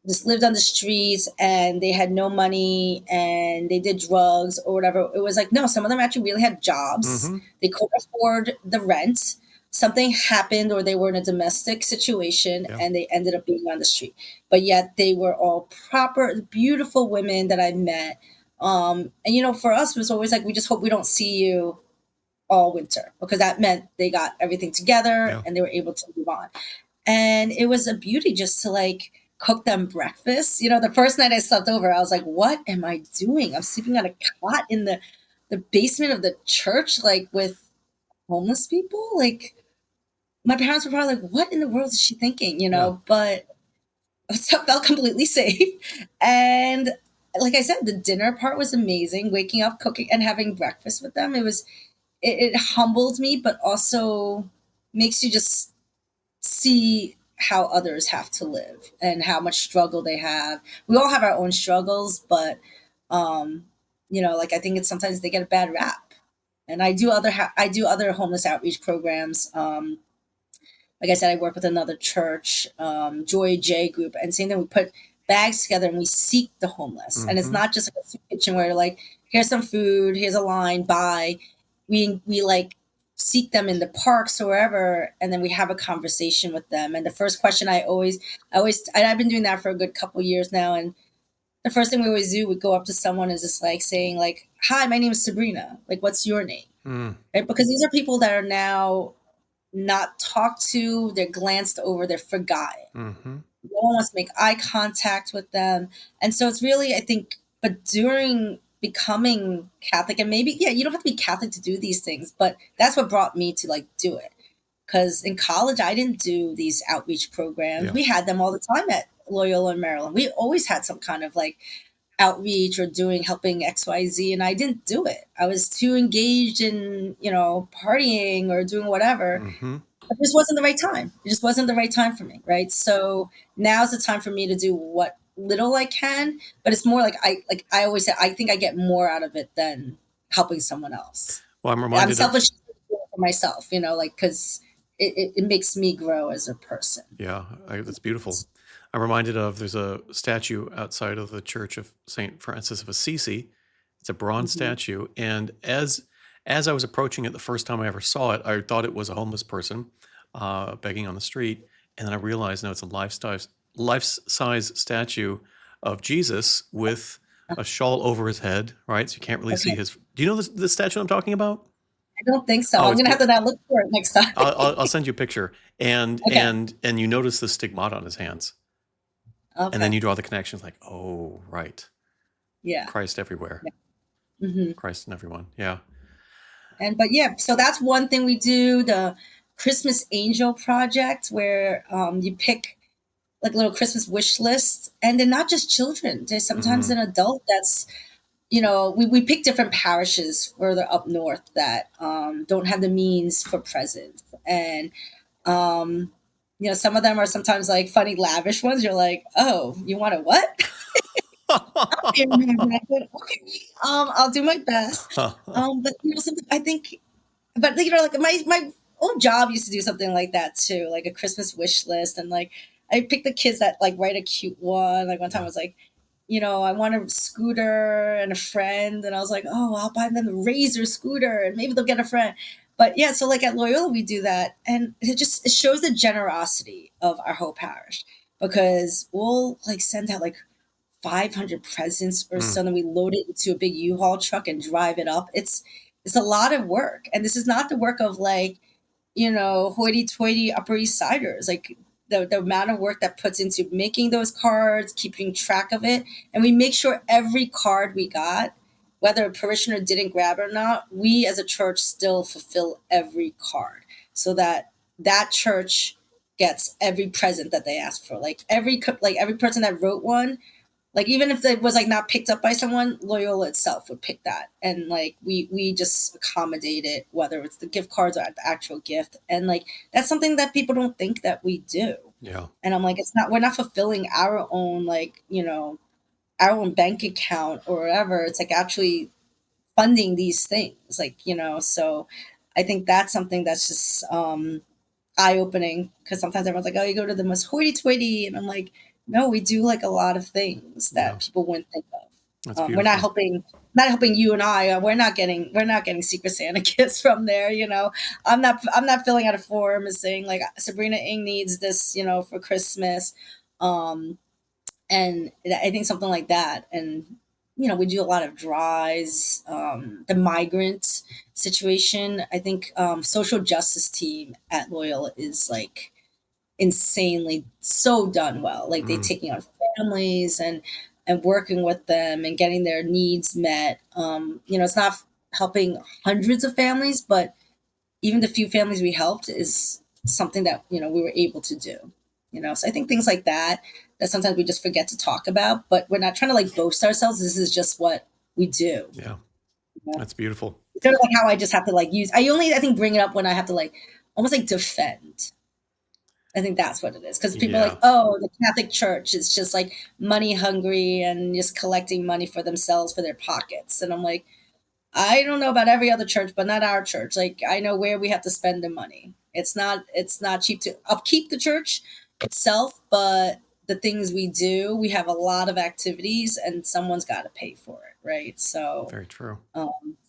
just lived on the streets and they had no money and they did drugs or whatever. It was like, no, some of them actually really had jobs. mm-hmm. They could afford the rent. Something happened or they were in a domestic situation Yeah. and they ended up being on the street. But yet they were all proper, beautiful women that I met. And, for us, it was always like, we just hope we don't see you all winter because that meant they got everything together Yeah. and they were able to move on. And it was a beauty just to like cook them breakfast. The first night I slept over, I was like, what am I doing? I'm sleeping on a cot in the basement of the church, like with homeless people. Like my parents were probably like, what in the world is she thinking? Yeah. But I felt completely safe. And like I said, the dinner part was amazing. Waking up, cooking, and having breakfast with them. It humbled me, but also makes you just see how others have to live and how much struggle they have. We all have our own struggles, but like I think it's sometimes they get a bad rap. And I do other homeless outreach programs. Like I said, I work with another church, Joy J Group, and same thing. We put bags together and we seek the homeless, and it's Mm-hmm. not just like a soup kitchen where like here's some food, here's a line, buy. We like seek them in the parks or wherever, and then we have a conversation with them. And the first question and I've been doing that for a good couple years now, and the first thing we always do, we go up to someone is just like saying like, "Hi, my name is Sabrina. Like, what's your name?" Mm, Right? Because these are people that are now not talked to, they're glanced over, they're forgotten. mm-hmm. No one wants to make eye contact with them. And so it's really, I think, but during becoming Catholic, and maybe, yeah, you don't have to be Catholic to do these things, but that's what brought me to like do it. Because in college, I didn't do these outreach programs. Yeah. We had them all the time at Loyola in Maryland. We always had some kind of like outreach or helping XYZ, and I didn't do it. I was too engaged in, partying or doing whatever. Mm-hmm. It just wasn't the right time. It just wasn't the right time for me, right? So now's the time for me to do what little I can, but it's more like I always say I think I get more out of it than helping someone else. Well, I'm I'm reminded of selfish for myself, like because it makes me grow as a person. Yeah, that's beautiful. I'm reminded of there's a statue outside of the Church of Saint Francis of Assisi. It's a bronze Mhm. statue, and as I was approaching it the first time I ever saw it, I thought it was a homeless person begging on the street. And then I realized, no, it's a life-size statue of Jesus with a shawl over his head, right? So you can't really see Okay. his. Do you know the statue I'm talking about? I don't think so. Oh, I'm it's. gonna have to now look for it next time. I'll send you a picture, and Okay. and you notice the stigmata on his hands, and then Okay. you draw the connections, like, oh, right, Yeah. Christ everywhere, Hmm. Christ in everyone. Yeah. But yeah, so that's one thing we do. The Christmas Angel Project, where you pick like little Christmas wish lists, and they're not just children. There's sometimes Mm. an adult that's, we pick different parishes further up north that don't have the means for presents. And, some of them are sometimes like funny, lavish ones. You're like, oh, you want a what? Can't remember that, but okay. I'll do my best. But something I think, but like my old job used to do something like that too, like a Christmas wish list, and like I picked the kids that like write a cute one. Like one time I Yeah. was like, I want a scooter and a friend, and I was like, oh, I'll buy them a Razor scooter, and maybe they'll get a friend. But yeah, so like at Loyola we do that, and it shows the generosity of our whole parish, because we'll like send out like 500 presents or Mm. so, and we load it into a big U-Haul truck and drive it up. It's a lot of work, and this is not the work of like, hoity-toity Upper East Siders. Like the amount of work that puts into making those cards, keeping track of it, and we make sure every card we got, whether a parishioner didn't grab it or not, we as a church still fulfill every card, so that that church gets every present that they ask for. Like every person that wrote one, like even if it was like not picked up by someone, Loyola itself would pick that, and like we just accommodate it, whether it's the gift cards or the actual gift. And like that's something that people don't think that we do. Yeah. And I'm like, it's not, we're not fulfilling our own, like, our own bank account or whatever. It's like actually funding these things, like, so I think that's something that's just eye opening, because sometimes everyone's like, oh, you go to the most hoity toity. And I'm like, no, we do like a lot of things Yeah. that people wouldn't think of. That's We're not beautiful. helping you and I. We're not getting Secret Santa gifts from there. I'm not filling out a form and saying like Sabrina Ing needs this, for Christmas. Um, and I think something like that. And we do a lot of drives. The migrant situation. I think social justice team at Loyal is like insanely so done well. Like they Mm. taking on families and working with them and getting their needs met. It's not helping hundreds of families, but even the few families we helped is something that we were able to do. So I think things like that sometimes we just forget to talk about, but we're not trying to like boast ourselves. This is just what we do. Yeah. You know? That's beautiful. It's sort of like how I just have to like use. I think bring it up when I have to like almost like defend. I think that's what it is, because people are Yeah. like, oh, the Catholic Church is just like money hungry and just collecting money for themselves for their pockets, and I'm like, I don't know about every other church, but not our church. Like I know where we have to spend the money. It's not cheap to upkeep the church itself, but the things we do, we have a lot of activities, and someone's got to pay for it, right? So, Very true.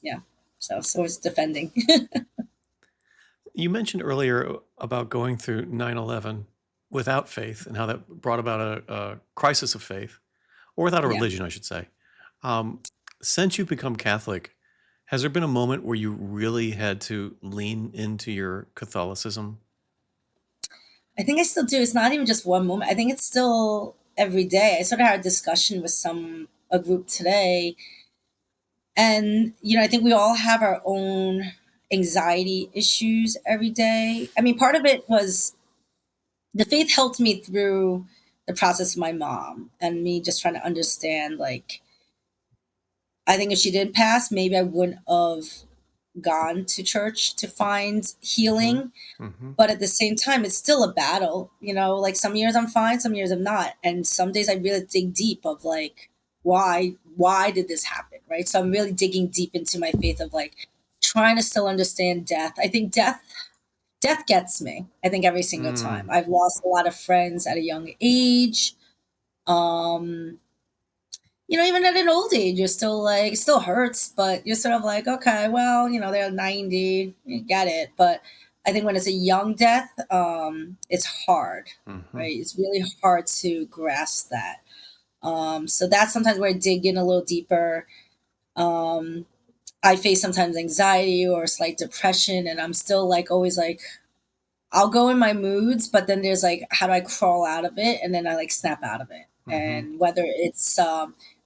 yeah. So it's defending. You mentioned earlier about going through 9/11 without faith and how that brought about a crisis of faith, or without a Yeah. religion, I should say. Um, since you've become Catholic, has there been a moment where you really had to lean into your Catholicism? I think I still do. It's not even just one moment. I think it's still every day. I sort of had a discussion with a group today, and I think we all have our own anxiety issues every day. I mean, part of it was the faith helped me through the process of my mom and me just trying to understand. Like, I think if she didn't pass, maybe I wouldn't have gone to church to find Hmm. healing. Hmm. But at the same time, it's still a battle. Like some years I'm fine, some years I'm not, and some days I really dig deep of like, why did this happen, right? So I'm really digging deep into my faith of like trying to still understand death. I think death gets me. I think every single time. Mm. I've lost a lot of friends at a young age. Um, even at an old age, you're still like, it still hurts, but you're sort of like, okay, well, they're 90, you get it. But I think when it's a young death, it's hard, Mm-hmm. right? It's really hard to grasp that. So that's sometimes where I dig in a little deeper. Um, I face sometimes anxiety or slight depression, and I'm still like, always like, I'll go in my moods, but then there's like, how do I crawl out of it? And then I like snap out of it. Mm-hmm. And whether it's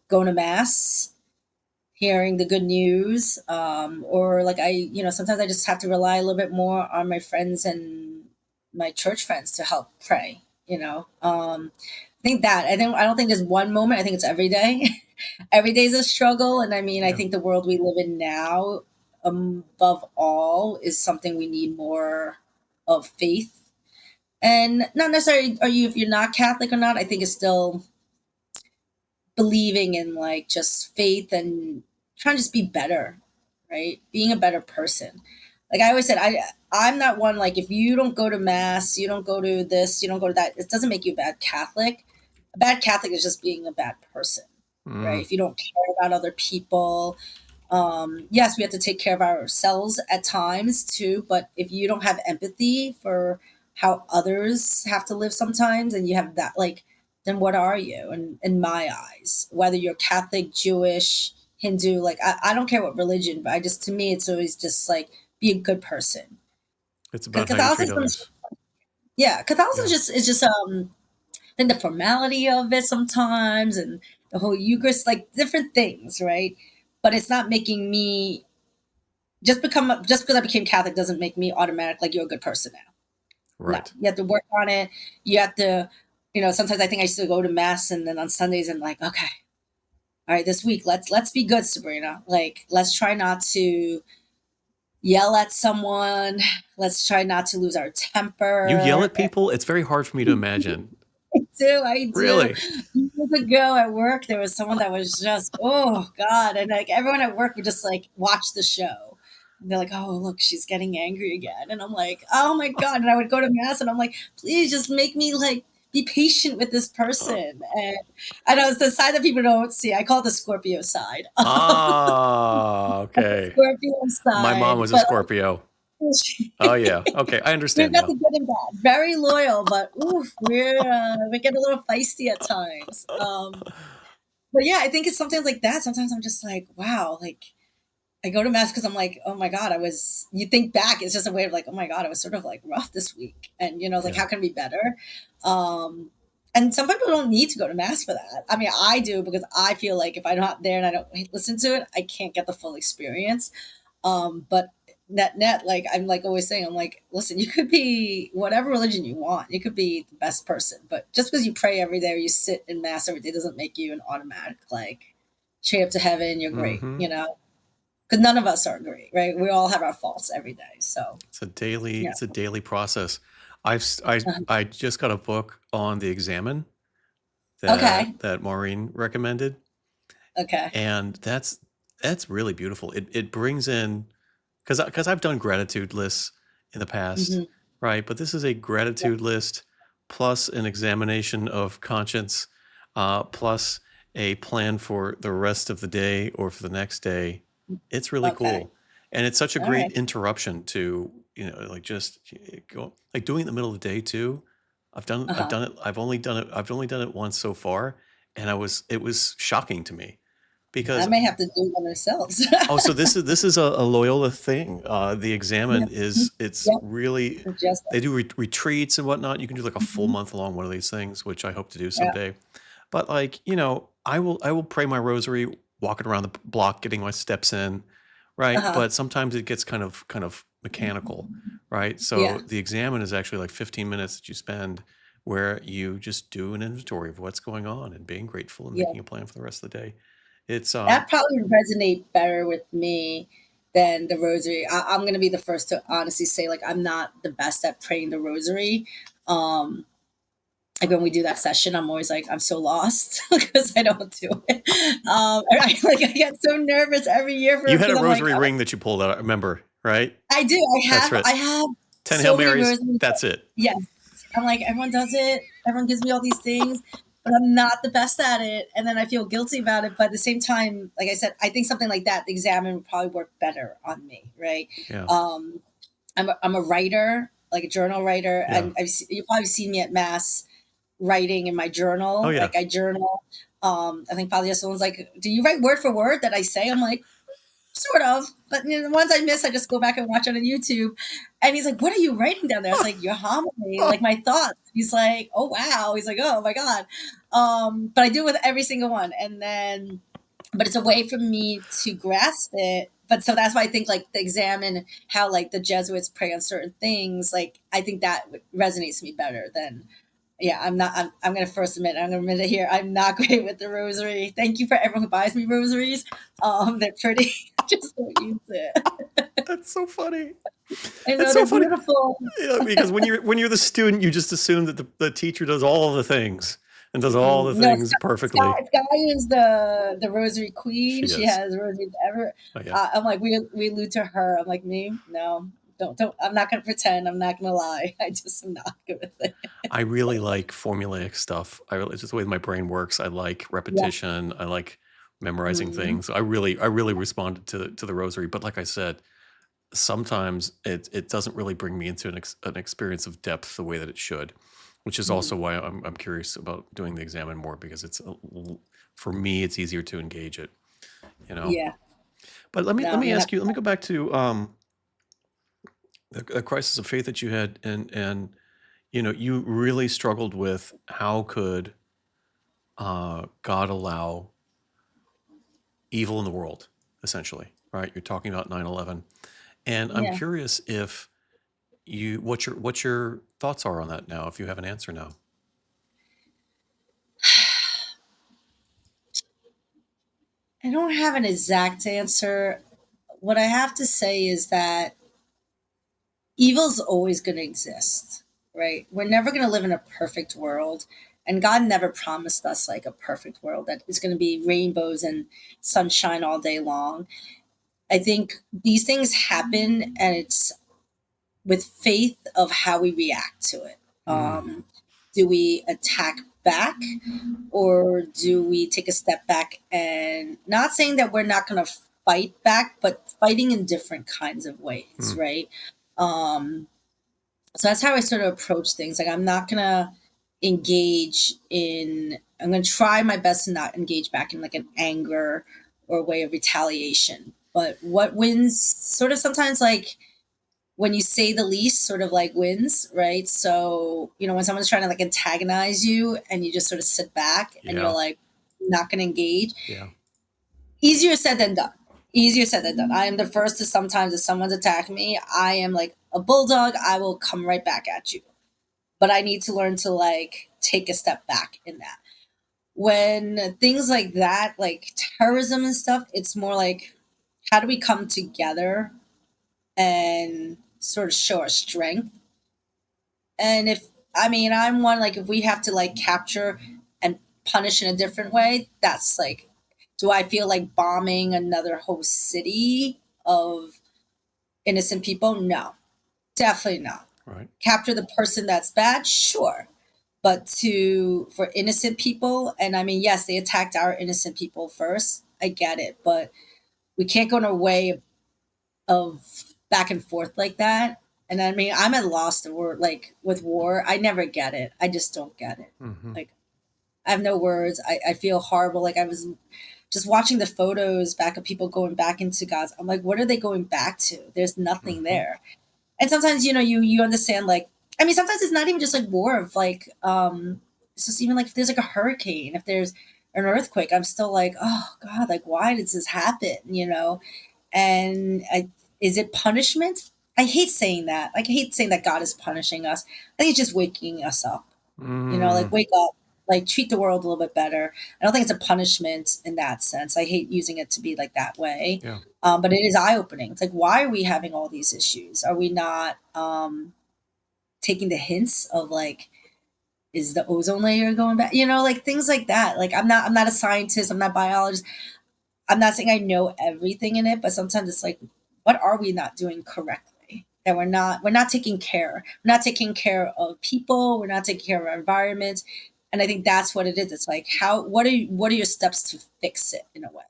going to mass, hearing the good news, or like sometimes I just have to rely a little bit more on my friends and my church friends to help pray. I don't think there's one moment. I think it's every day. Every day is a struggle, and I mean, I Yeah. think the world we live in now, above all, is something we need more of faith, and not necessarily are you if you're not Catholic or not. I think it's still believing in like just faith and trying to just be better, right? Being a better person. Like I always said, I'm not one like if you don't go to mass, you don't go to this, you don't go to that. It doesn't make you a bad Catholic. A bad Catholic is just being a bad person, right? Mm. If you don't care about other people, yes, we have to take care of ourselves at times too, but if you don't have empathy for how others have to live sometimes and you have that, like, then what are you in my eyes? Whether you're Catholic, Jewish, Hindu, like, I don't care what religion, but to me, it's always just like, be a good person. It's Because about how you treat Catholicism, others. yeah, Catholicism Yeah. is just, then the formality of it sometimes and the whole Eucharist, like different things, right? But it's not making me just because I became Catholic doesn't make me automatic like you're a good person now. No, Right. you have to work on it. You have to, sometimes I think I used to go to mass and then on Sundays I'm like, okay, all right, this week let's be good, Sabrina. Like let's try not to yell at someone. Let's try not to lose our You yell temper. at people? It's very hard for me to imagine. I do. Really? Years ago at work, there was someone that was just, oh God. And like everyone at work would just like watch the show. And they're like, oh, look, she's getting angry again. And I'm like, oh my God. And I would go to mass and I'm like, please just make me like be patient with this person. And I know it's the side that people don't see. I call it the Scorpio side. Ah, The okay. Scorpio My mom side. was a But Scorpio. Oh yeah. Okay, I we've understand got the now. good and bad. Very loyal, but oof, we get a little feisty at times. But yeah, I think it's sometimes like that. Sometimes I'm just like, wow, like I go to mass because I'm like, oh my God, you think back, it's just a way of like, oh my God, I was sort of like rough this week. And, like, Yeah. how can it be better? Um, and some people don't need to go to mass for that. I mean, I do because I feel like if I'm not there and I don't listen to it, I can't get the full experience. But net, like I'm like always saying, I'm like, listen, you could be whatever religion you want. You could be the best person, but just because you pray every day or you sit in mass every day doesn't make you an automatic like straight up to heaven. You're great, Mm-hmm. because none of us are great, right? We all have our faults every day. So yeah. It's a daily process. I just got a book on the examen Okay. that Maureen recommended, Okay. and that's really beautiful. It brings in because I've done gratitude lists in the past, Hmm. right? But this is a Yeah. gratitude list plus an examination of conscience, plus a plan for the rest of the day or for the next day. It's really Okay. cool, and it's such a All great right. interruption to like just go like doing it in the middle of the day too. I've Uh-huh. done it. I've only done it once so far, and it was shocking to me I because may have to do one ourselves. oh, so this is a Loyola thing. The Yeah. examen Mhm. is it's Yep. really Just they do retreats and whatnot. You can do like a full mhm. month long one of these things, which I hope to do Yeah. someday. But like I will pray my rosary walking around the block, getting my steps in, right? Uh-huh. But sometimes it gets kind of mechanical, right? So Yeah. the examen is actually like 15 minutes that you spend where you just do an inventory of what's going on and being grateful and Yeah. making a plan for the rest of the day. It's That probably would resonate better with me than the rosary. I'm going to be the first to honestly say, like, I'm not the best at praying the rosary. Um, like when we do that session, I'm always like, I'm so lost because I don't do it. I get so nervous every year for You it had a because I'm like, rosary oh, ring that you pulled out, I remember, right? I do. That's right. I have 10 Hail so many Marys, rosaries. that's it. Yes, I'm like everyone does it. Everyone gives me all these things, but I'm not the best at it. And then I feel guilty about it. But at the same time, like I said, I think something like that, the examine would probably work better on me, right? Yeah. Um, I'm a writer, like a journal writer, Yeah. and you probably seen me at mass writing in my Oh journal. yeah. Like I journal. I think Father Yeselon's like, "Do you write word for word that I say?" I'm like, "Sort of," but the ones I miss, I just go back and watch it on YouTube. And he's like, "What are you writing down there?" I was like, "Your homily, like my thoughts." He's like, "Oh wow." He's like, "Oh my god." But I do it with every single one, and then, but it's a way for me to grasp it. But so that's why I think like the examine how like the Jesuits pray on certain things. Like I think that resonates to me better than, yeah, I'm not. I'm going to first admit. I'm going to admit it here. I'm not great with the rosary. Thank you for everyone who buys me rosaries. They're pretty. Just don't use it. That's so funny. I It's know so they're funny. beautiful. Yeah, because when you're the student, you just assume that the teacher does all the things and does all the No, things perfectly. Sky is the rosary queen. She She is. has rosaries ever. Oh yeah. I'm like we allude to her. I'm like me. No, don't. I'm not going to pretend. I'm not going to lie. I just am not good with it. I really like formulaic stuff. It's just the way my brain works. I like Yeah. repetition. I like memorizing Mhm. things. I really responded to the rosary. But like I said, sometimes it doesn't really bring me into an experience of depth the way that it should, which is also Mhm. why I'm curious about doing the examine more, because for me it's easier to engage it, you know. Yeah. But let No, I'm me gonna. ask you. Let me go back to the crisis of faith that you had, and you really struggled with how could God allow evil in the world, essentially, right? You're talking about 9/11, and I'm Yeah. curious if what your thoughts are on that now, if you have an answer now. I don't have an exact answer. What I have to say is that evil's always going to exist, right? We're never going to live in a perfect world. And God never promised us like a perfect world that is going to be rainbows and sunshine all day long. I think these things happen, and it's with faith of how we react to it. Mm, Do we attack back, or do we take a step back, and not saying that we're not going to fight back, but fighting in different kinds of ways, mm, right? Um, so that's how I sort of approach things. Like I'm not gonna engage in. I'm gonna try my best to not engage back in like an anger or a way of retaliation. But what wins, sort of sometimes like when you say the least, sort of like wins, right? So when someone's trying to like antagonize you, and you just sort of sit back and you're yeah, like not gonna engage. yeah, Easier said than done. Easier said than done. I am the first to, sometimes if someone's attacking me, I am like a bulldog. I will come right back at you, but I need to learn to like take a step back in that. When things like that, like terrorism and stuff, it's more like how do we come together and sort of show our strength? And if, I mean, I'm one like if we have to like capture and punish in a different way, that's like, do I feel like bombing another whole city of innocent people? No, definitely not. right. Capture the person that's bad, sure, but to for innocent people, and I mean, yes, they attacked our innocent people first. I get it, but we can't go in a way of back and forth like that. And I mean, I'm at loss to word like with war. I never get it. I just don't get it. Mm-hmm. Like I have no words. I feel horrible. Like I was just watching the photos back of people going back into Gaza. I'm like, what are they going back to? There's nothing Mm-hmm. there. And sometimes you understand like, I mean, sometimes it's not even just like war of like it's just even like if there's like a hurricane, if there's an earthquake, I'm still like, oh God, like why does this happen? And is it punishment? I hate saying that. Like I hate saying that God is punishing us. I think it's just waking us up. Like Mm, wake up, like treat the world a little bit better. I don't think it's a punishment in that sense. I hate using it to be like that way. yeah. But it is eye opening. It's like, why are we having all these issues? Are we not taking the hints of like, is the ozone layer going back? Like things like that. Like I'm not a scientist. I'm not a biologist. I'm not saying I know everything in it, but sometimes it's like, what are we not doing correctly? That we're not taking care. We're not taking care of people. We're not taking care of our environment. And I think that's what it is. It's like, what are your steps to fix it in a way?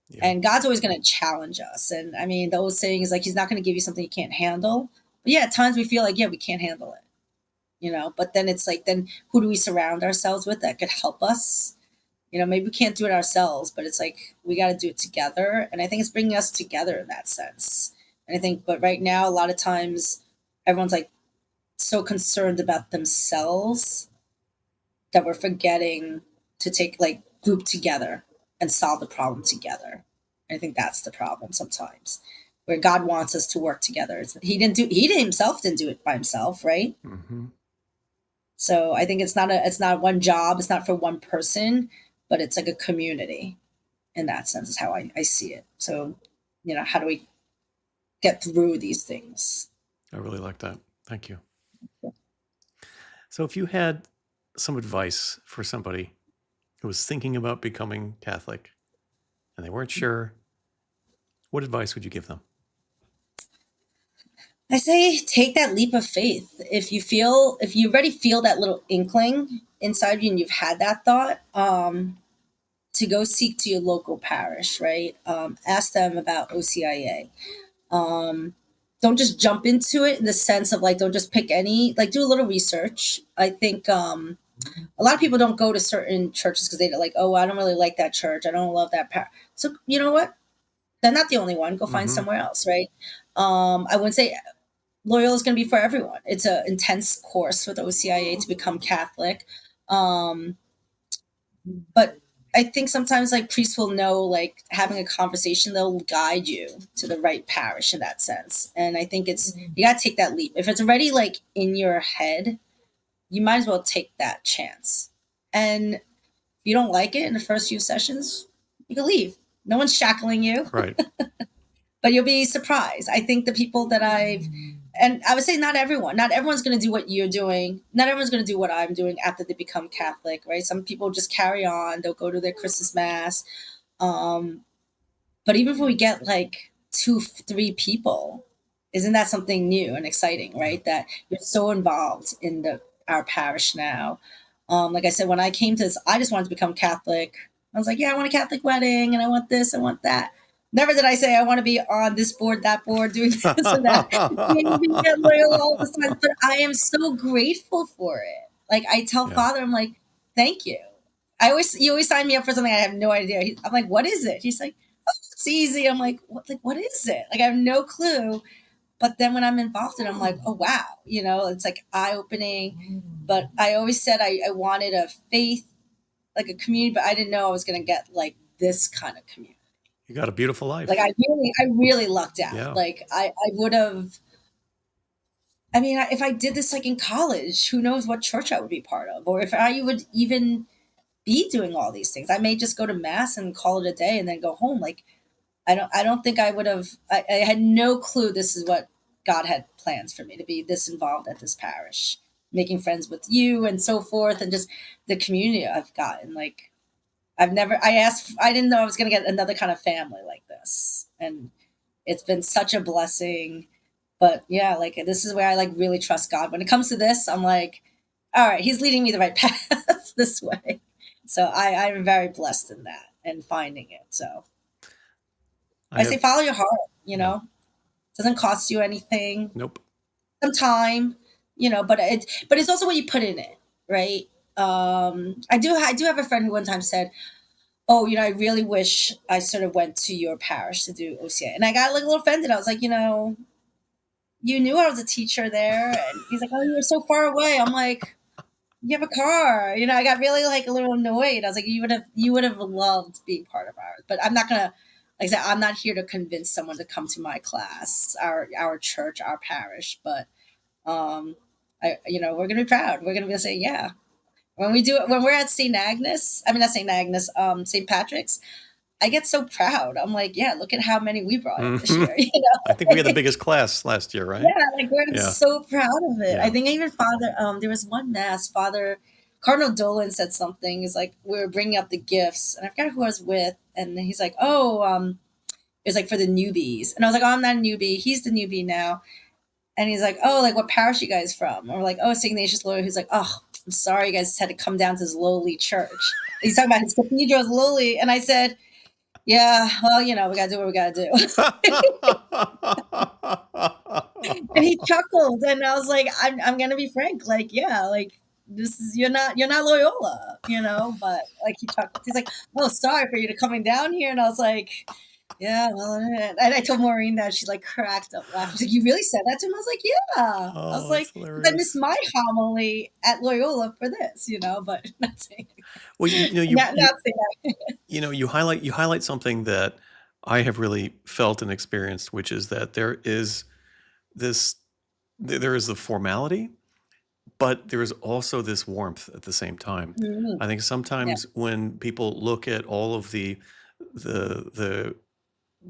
Yeah. And God's always going to challenge us. And I mean, the old saying is like, he's not going to give you something you can't handle. But yeah, at times we feel like, yeah, we can't handle it, but then it's like, then who do we surround ourselves with that could help us? Maybe we can't do it ourselves, but it's like, we got to do it together. And I think it's bringing us together in that sense. And I think, but right now, a lot of times everyone's like so concerned about themselves that we're forgetting to take like group together and solve the problem together. I think that's the problem sometimes, where God wants us to work together. He himself didn't do it by himself, right? Mm-hmm. So I think it's not one job, it's not for one person, but it's like a community. In that sense is how I see it. So, how do we get through these things? I really like that. Thank you. So if you had some advice for somebody who was thinking about becoming Catholic and they weren't sure, what advice would you give them? I say take that leap of faith. If you already feel that little inkling inside you and you've had that thought, to go seek to your local parish, right? Ask them about OCIA. Don't just jump into it in the sense of like, don't just pick any, like do a little research. I think a lot of people don't go to certain churches because they're like, oh, I don't really like that church. I don't love that parish. So you know what? They're not the only one. Go find somewhere else, right? I wouldn't say Loyola is going to be for everyone. It's an intense course with OCIA to become Catholic. But I think sometimes like priests will know, like having a conversation, they'll guide you to the right parish in that sense. And I think you got to take that leap. If it's already like in your head, you might as well take that chance. And if you don't like it in the first few sessions, you can leave. No one's shackling you. Right. But you'll be surprised. I think the people that and I would say not everyone's going to do what you're doing. Not everyone's going to do what I'm doing after they become Catholic, right? Some people just carry on. They'll go to their Christmas Mass. But even if we get like 2-3 people, isn't that something new and exciting, right? That you're so involved in our parish now. Like I said, when I came to this, I just wanted to become Catholic. I was like, yeah, I want a Catholic wedding and I want this, I want that. Never did I say I want to be on this board, that board, doing this and that. You get loyal all the time, but I am so grateful for it. Like I tell Father, I'm like, thank you. You always sign me up for something I have no idea. I'm like, what is it? He's like, oh, it's easy. I'm like, what is it? Like I have no clue. But then when I'm involved in it, I'm like, oh wow, it's like eye opening. But I always said I wanted a faith, like a community, but I didn't know I was going to get like this kind of community. You got a beautiful life. Like I really lucked out. Yeah. Like I would have. I mean, if I did this like in college, who knows what church I would be part of, or if I would even be doing all these things. I may just go to Mass and call it a day and then go home. Like I don't think I would have. I had no clue this is what God had plans for me, to be this involved at this parish, making friends with you and so forth, and just the community I've gotten. Like I didn't know I was going to get another kind of family like this. And it's been such a blessing. But yeah, like this is where I like really trust God. When it comes to this, I'm like, all right, he's leading me the right path this way. So I'm very blessed in that and finding it. So I say follow your heart, It doesn't cost you anything. Nope. Some time, but it's also what you put in it, right? I do have a friend who one time said, oh, I really wish I sort of went to your parish to do OCA. And I got like a little offended. I was like, you knew I was a teacher there. And he's like, oh, you're so far away. I'm like, you have a car. I got really like a little annoyed. I was like, you would have loved being part of ours. But I'm not going to, like I said, I'm not here to convince someone to come to my class, our church, our parish. But, we're going to be proud. We're going to say, yeah. When we're at St. Patrick's, I get so proud. I'm like, yeah, look at how many we brought in this year. I think we had the biggest class last year, right? Yeah, like we're so proud of it. Yeah. I think even Father, there was one Mass, Father Cardinal Dolan said something. He's like, we were bringing up the gifts, and I forgot who I was with, and he's like, oh, it was like for the newbies, and I was like, oh, I'm not a newbie. He's the newbie now, and he's like, oh, like what parish you guys from? And we're like, oh, St. Ignatius Loyola. He's like, oh, I'm sorry you guys had to come down to this lowly church. He's talking about his cathedral is lowly. And I said, yeah, well, we got to do what we got to do. And he chuckled. And I was like, I'm going to be frank. Like, yeah, like, this is, you're not Loyola, but like he chuckled. He's like, oh, sorry for you to coming down here. And I was like, yeah, well, and I told Maureen that. She like cracked up laughing. She's like, you really said that to him? I was like, yeah. I was Oh, like, that's I missed hilarious. my homily at Loyola for this, but not saying Well, not saying that. you highlight something that I have really felt and experienced, which is that there is the formality, but there is also this warmth at the same time. Mhm. I think Yeah. sometimes when people look at all of the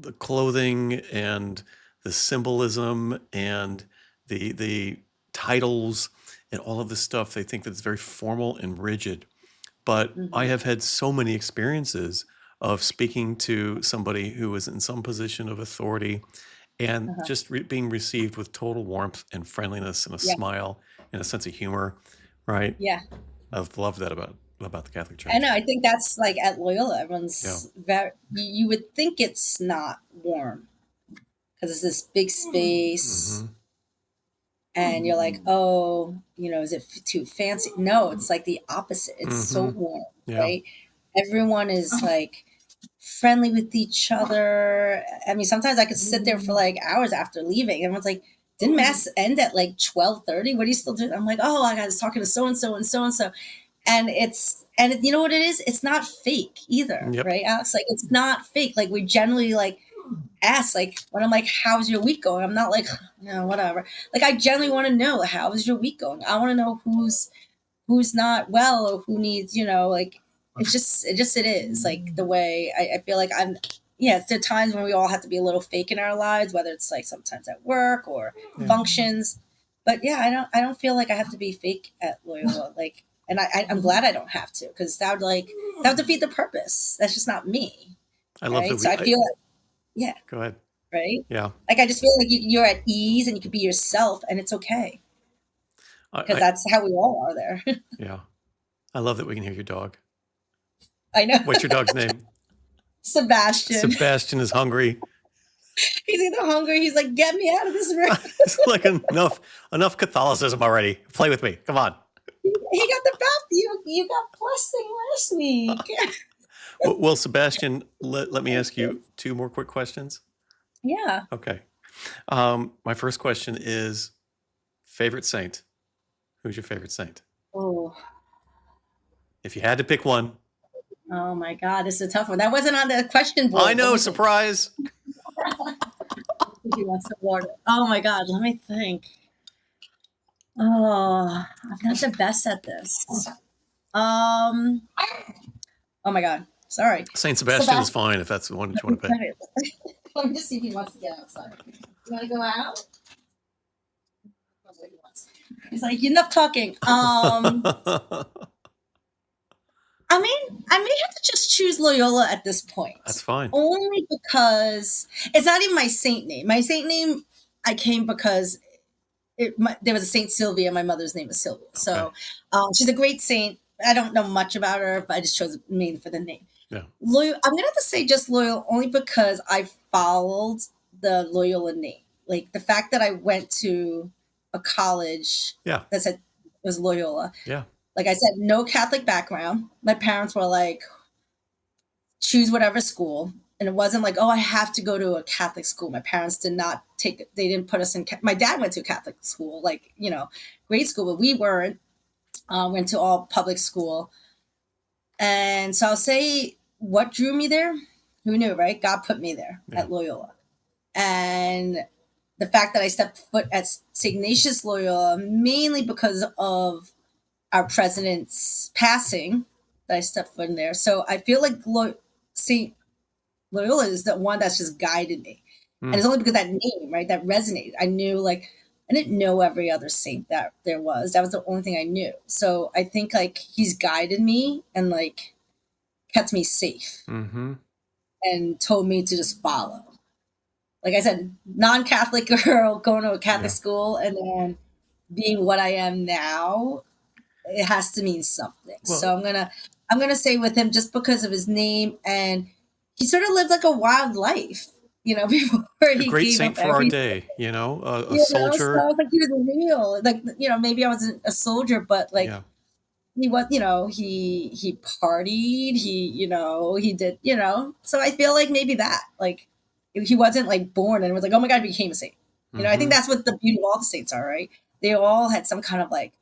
the clothing and the symbolism and the titles and all of this stuff, they think that it's very formal and rigid. But I Mhm. have had so many experiences of speaking to somebody who was in some position of authority and Uh-huh. just being received with total warmth and friendliness and a Yeah. smile and a sense of humor, right? Yeah. I've loved that about the Catholic I Church. know. I think that's like at Loyola, Yeah. everyone's very, you would think it's not warm because it's this big space. Mm-hmm. And you're like, oh, is it too fancy? No, it's like the opposite. It's so Mm-hmm. warm, Yeah. right? Everyone is like friendly with each other. I mean, sometimes I could sit there for like hours after leaving. Everyone's like, didn't mass end at like 12:30? What are you still doing? I'm like, oh, I was talking to so and so and so and so. You know what it is? It's not fake either, Yep. right, Alex? Like it's not fake. Like we generally like ask, like when I'm like, how's your week going? I'm not like, whatever. Like I generally want to know, how is your week going? I want to know who's not well or who needs, like it is like the way I feel like I'm. Yeah, there are times when we all have to be a little fake in our lives, whether it's like sometimes at work or functions. But yeah, I don't feel like I have to be fake at Loyola. Like, and I'm glad I don't have to, because that would defeat the purpose. That's just not me, I love that right? So I feel like, yeah, go ahead. right. Yeah. Like I just feel like you're at ease and you can be yourself, and it's okay because I that's how we all are there. yeah. I love that we can hear your dog. I know. What's your dog's name? Sebastian. Sebastian is hungry. He's either hungry. He's like, get me out of this room. It's like enough Catholicism already. Play with me. Come on. He got the bath. You got blessing last week. Well, Sebastian, let me ask you two more quick questions. Yeah. Okay. My first question is favorite saint. Who's your favorite saint? Oh. If you had to pick one. Oh my God, this is a tough one. That wasn't on the question board. I know, surprise. He wants some water. Oh my God, let me think. Oh, I'm not the best at this. Oh my God, sorry. Saint Sebastian is fine if that's the one that you want to pick. Let me just see if he wants to get outside. You want to go out? He's like, enough talking. I may have to just choose Loyola at this point. That's fine. Only because it's not even my saint name. My saint name I came because there was a Saint Sylvia. My mother's name is Sylvia. So she's a great saint. I don't know much about her, but I just chose mainly for the name. Yeah. Loyal. I'm going to have to say just Loyal only because I followed the Loyola name. Like the fact that I went to a college that said it was Loyola. Yeah. Like I said, no Catholic background. My parents were like, choose whatever school. And it wasn't like, oh, I have to go to a Catholic school. My parents did not they didn't put us in. My dad went to Catholic school, like, grade school, but we weren't. Went to all public school. And so I'll say what drew me there. Who knew, right? God put me there at Loyola. And the fact that I stepped foot at St. Ignatius Loyola, mainly because of our president's passing, that I stepped foot in there. So I feel like St. Loyola is the one that's just guided me. And it's only because that name, right, that resonated. I knew, like, I didn't know every other saint that there was. That was the only thing I knew. So I think, like, he's guided me and, like, kept me safe and told me to just follow. Like I said, non-Catholic girl going to a Catholic school and then being what I am now. it has to mean something. Well, So I'm gonna say with him just because of his name, and he sort of lived like a wild life, before a he great gave up saint for our everything. day, a So I soldier. was like, he was real. Like, maybe I wasn't a soldier, but like Yeah. he was, he partied, he did, so I feel like maybe that, like, he wasn't like born and was like, oh my God, he became a saint. I think Mm-hmm. that's what the beauty of all the saints are, right? They all had some kind of like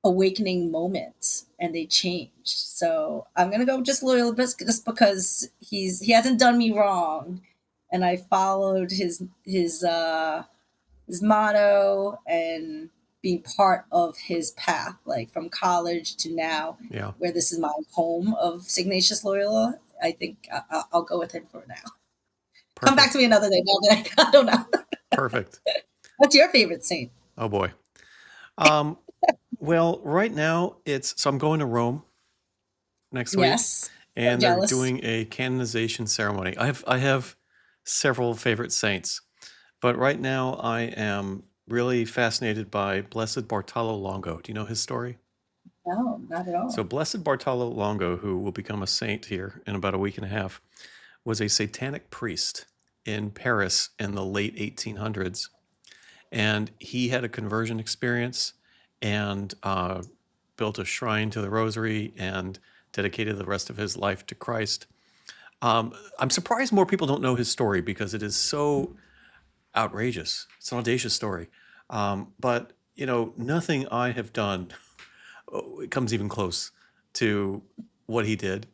awakening moment and they changed. So I'm gonna go just loyal just because he hasn't done me wrong, and I followed his motto and being part of his path, like from college to now, Yeah. where this is my home of Ignatius Loyola. I think I'll go with him for now. Come back Perfect. to me another day. No, I don't know. Perfect. What's your favorite saint? Oh boy. Um, well, right now so I'm going to Rome next week, Yes, so and they're jealous. doing a canonization ceremony. I have several favorite saints, but right now I am really fascinated by Blessed Bartolo Longo. Do you know his story? No, not at So all. Blessed Bartolo Longo, who will become a saint here in about a week and a half, was a satanic priest in Paris in the late 1800s, and he had a conversion experience and built a shrine to the Rosary and dedicated the rest of his life to Christ. I'm surprised more people don't know his story because it is so outrageous. It's an audacious story. But nothing I have done it comes even close to what he did.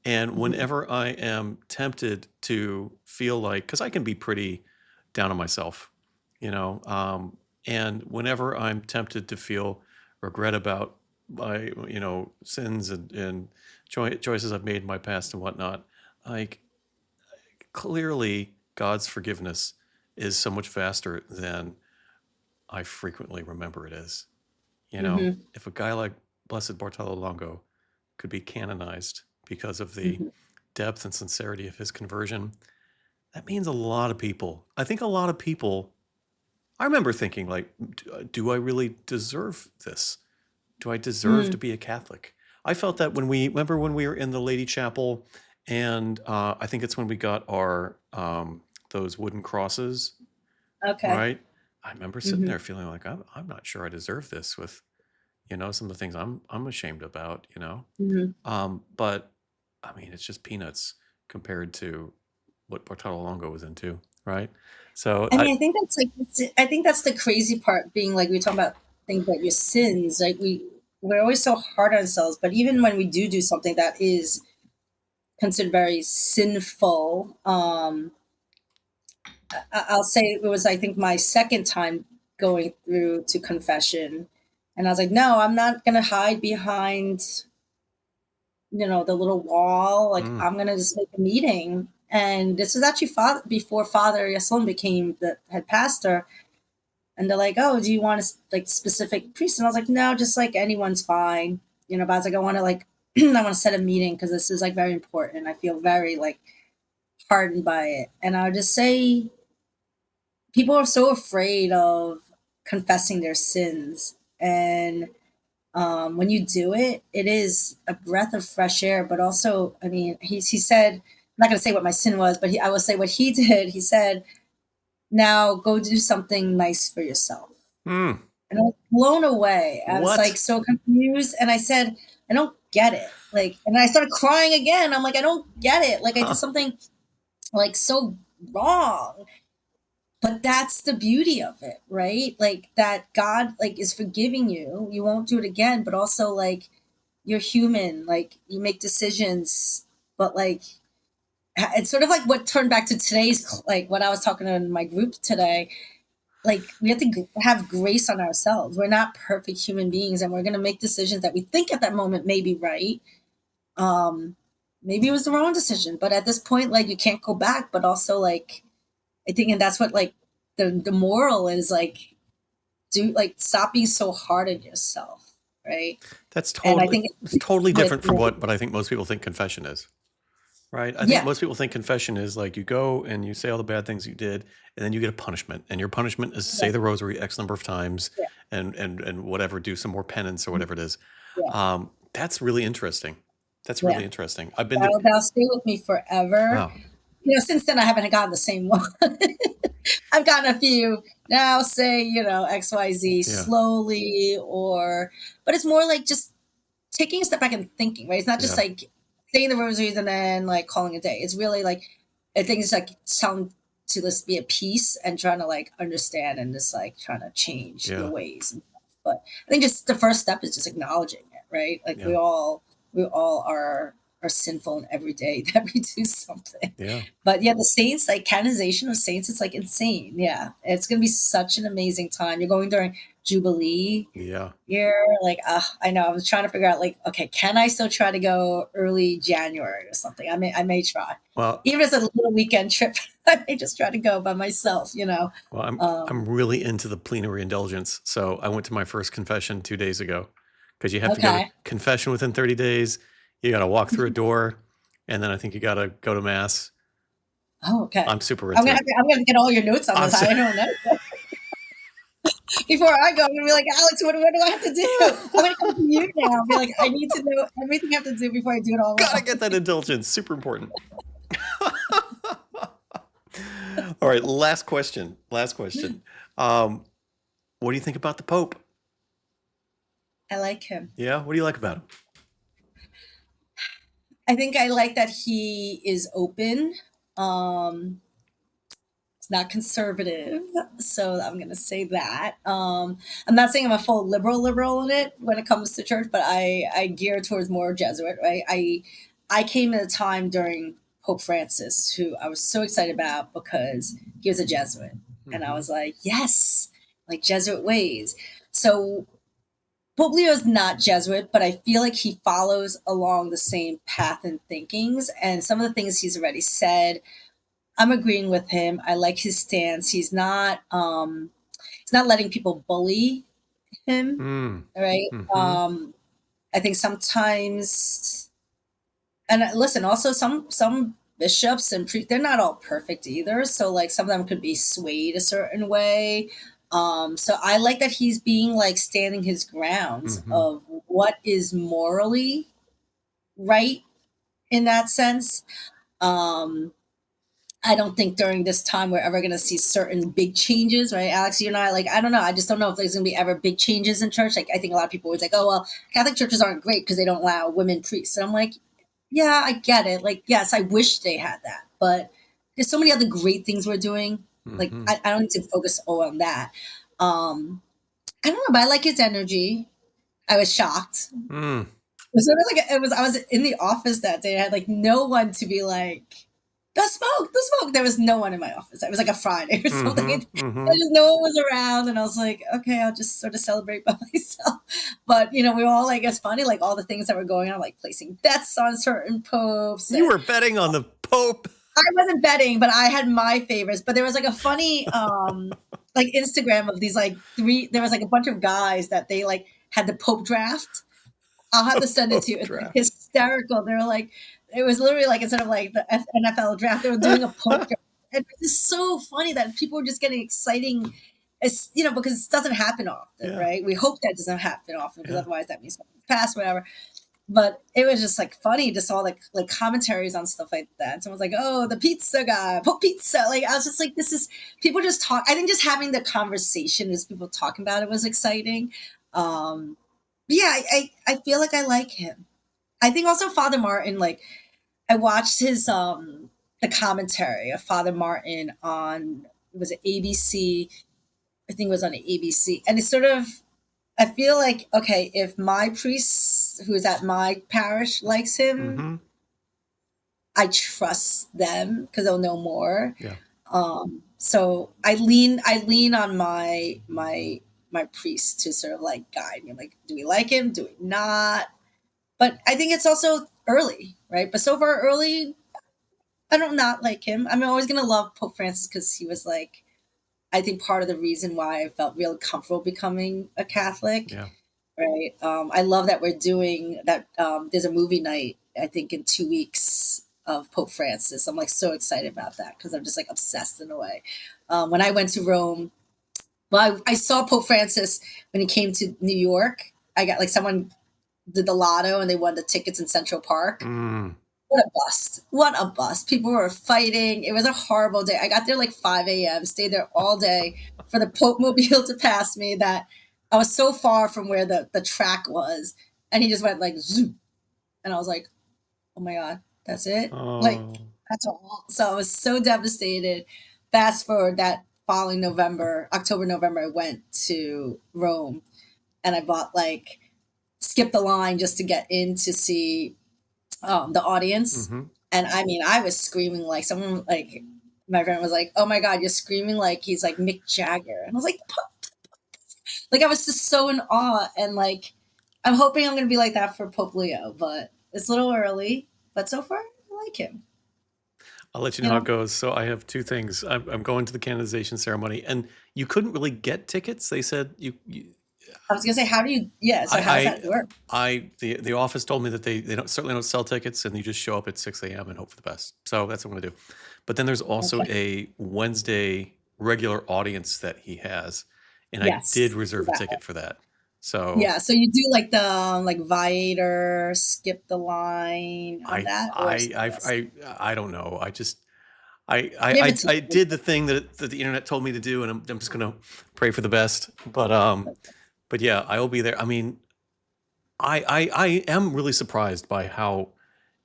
And Mhm. whenever I am tempted to feel like, because I can be pretty down on myself, you know, um, and whenever I'm tempted to feel regret about my, sins and choices I've made in my past and whatnot, like clearly God's forgiveness is so much faster than I frequently remember it is. Mhm. If a guy like Blessed Bartolo Longo could be canonized because of the Mhm. depth and sincerity of his conversion, that means a lot of people. I think a lot of people. I remember thinking, like, do I really deserve this? Do I deserve to Mm. be a Catholic? I felt that when we were in the Lady Chapel, and I think it's when we got our those wooden crosses, Okay. right? I remember sitting Mhm. there feeling like I'm not sure I deserve this with some of the things I'm ashamed about, Mhm. But I mean, it's just peanuts compared to what Portalo Longo was into, right? So I mean, I think that's the crazy part. Being like we talk about things about your sins, like we're always so hard on ourselves. But even when we do something that is considered very sinful, I'll say it was, I think, my second time going through to confession, and I was like, no, I'm not gonna hide behind the little wall. Like, mm, I'm gonna just make a meeting. And this was actually before Father Yaslon became the head pastor. And they're like, "Oh, do you want a like specific priest?" And I was like, "No, just like anyone's fine." But I was like, "I want to like, I want to set a meeting because this is like very important. I feel very like hardened by it." And I would just say, people are so afraid of confessing their sins, and when you do it, it is a breath of fresh air. But also, I mean, he said, "I'm not going to say what my sin was, but I will say what he did." He said, "Now go do something nice for yourself." mm. And I was blown away. I was like What? so confused, and I said, "I don't get it." Like, and I started crying again. I'm like, "I don't get it." Like, I did Huh. something like so wrong. But that's the beauty of it, right? Like that God like is forgiving you. You won't do it again, but also like you're human. Like you make decisions, but like it's sort of like what turned back to today's, like what I was talking to in my group today. Like we have to have grace on ourselves. We're not perfect human beings, and we're going to make decisions that we think at that moment may be right. um Maybe it was the wrong decision, but at this point, like, you can't go back. But also, like, I think, and that's what, like, the moral is, like, do, like, stop being so hard on yourself, right? That's And I totally think it's totally with different from what I think most people think confession is. right? I think Yeah. most people think confession is like you go and you say all the bad things you did, and then you get a punishment, and your punishment is to Yeah. say the rosary X number of times, Yeah. and whatever, do some more penance or whatever it is. Yeah. That's really interesting. That's really Yeah. interesting. I've been to That'll stay with me forever. wow, Since then I haven't gotten the same one. I've gotten a few now, say, XYZ yeah, slowly, but it's more like just taking a step back and thinking, right? It's not just yeah, like saying the rosaries and then like calling it a day. It's really like, I think it's like telling to just be at peace and trying to like understand and just like trying to change your yeah, ways. But I think just the first step is just acknowledging it, right? Like yeah, we all are sinful and every day that we do something. yeah, But yeah, the saints, like canonization of saints, it's like insane. Yeah, it's gonna be such an amazing time. You're going during Jubilee yeah. year. Like, I know. I was trying to figure out, like, okay, can I still try to go early January or something? I may try, Well, even if it's a little weekend trip. I may just try to go by myself. well, I'm Um, really into the plenary indulgence. So I went to my first confession 2 days ago because you have to go to okay. confession within 30 days. You got to walk through a door, and then I think you got to go to mass. Oh, okay. I'm super into it. I'm gonna get all your notes on I'm this. so, I don't know. Before I go, I'm gonna be like, Alex, what do I have to do? I'm gonna come to you now. And be like, I need to know everything I have to do before I do it all gotta wrong. get that indulgence. Super important. All right, last question. Last question. What do you think about the Pope? I like him. Yeah, what do you like about him? I think I like that he is open. Um, it's not conservative, so I'm going to say that. I'm not saying I'm a full liberal in it when it comes to church, but I gear towards more Jesuit. Right? I came at a time during Pope Francis, who I was so excited about because he was a Jesuit, and I Mm-hmm. was like, yes, like Jesuit ways. So Pope Leo is not Jesuit, but I feel like he follows along the same path and thinkings. And some of the things he's already said, I'm agreeing with him. I like his stance. He's not letting people bully him, Mm. right? Mm-hmm. I think sometimes, and listen, also some bishops and they're not all perfect either. So like some of them could be swayed a certain way. So I like that he's being like standing his grounds Mm-hmm. of what is morally right in that sense. Um, I don't think during this time we're ever going to see certain big changes, right? Alex, you and I, like, I don't know. I just don't know if there's going to be ever big changes in church. Like, I think a lot of people always like, oh, well, Catholic churches aren't great because they don't allow women priests. And I'm like, yeah, I get it. Like, yes, I wish they had that. But there's so many other great things we're doing. Like, Mm-hmm. I don't need to focus all on that. I don't know, but I like his energy. I was shocked. Mm. It was sort of like I was in the office that day. I had like no one to be like, the smoke. There was no one in my office. It was like a Friday or something. And Mm-hmm. Mm-hmm. just no one was around, and I was like, okay, I'll just sort of celebrate by myself. But we were all like, it's funny, like all the things that were going on, like placing bets on certain popes. You And were betting on the Pope. I wasn't betting, but I had my favorites. But there was like a funny like Instagram of these like three. There was like a bunch of guys that they like had the Pope draft. I'll have to send it to you. Pope It's like draft. hysterical. They were like, it was literally like instead of like the NFL draft, they were doing a Pope draft. And it's just so funny that people were just getting exciting, because it doesn't happen often, Yeah. right? We hope that doesn't happen often because Yeah. otherwise that means something's passed, whatever. But it was just like funny, just all like commentaries on stuff like that. And someone's like, "Oh, the pizza guy, Pope Pizza." Like I was just like, "This is people just talk." I think just having the conversation as people talking about it was exciting. But yeah, I feel like I like him. I think also Father Martin, like I watched his the commentary of Father Martin on was it ABC? I think it was on ABC, and it's sort of I feel like okay, if my priest who's at my parish likes him, Mm-hmm. I trust them because they'll know more. Yeah. So I lean on my priest to sort of like guide me. Like, do we like him? Do we not? But I think it's also early, right? But so far early, I don't not like him. I'm always gonna love Pope Francis because he was like I think part of the reason why I felt really comfortable becoming a Catholic. Yeah. Right. I love that we're doing that. There's a movie night, I think, in 2 weeks of Pope Francis. I'm like so excited about that because I'm just like obsessed in a way. When I went to Rome, well, I saw Pope Francis when he came to New York. I got like someone did the lotto and they won the tickets in Central Park. Mm. What a bust. What a bust. People were fighting. It was a horrible day. I got there like 5 a.m., stayed there all day for the Pope Mobile to pass me that I was so far from where the track was. And he just went like, zoom. And I was like, oh my God, that's it? Like, Oh. that's all. So I was so devastated. Fast forward that following November, October, November, I went to Rome and I bought like, skipped the line just to get in to see the audience. Mm-hmm. And I mean, I was screaming like someone, like my friend was like, oh my God, you're screaming like he's like Mick Jagger. And I was like, like I was just so in awe. And like, I'm hoping I'm going to be like that for Pope Leo, but it's a little early. But so far, I like him. I'll let you know You how know, it goes. So I have two things. I'm going to the canonization ceremony, and you couldn't really get tickets. They said you I was going to say, how do you, yeah, so how does that work? the office told me that they don't certainly don't sell tickets, and you just show up at 6 a.m. and hope for the best. So that's what I'm gonna do. But then there's also Okay. a Wednesday regular audience that he has, and I did Yes. reserve a ticket for that. So Yeah. So you do like the like Viator, skip the line on I that or I something else? I don't know. You have a I ticket. did the thing that the internet told me to do, and I'm just gonna pray for the best. But yeah, I will be there. I mean, I am really surprised by how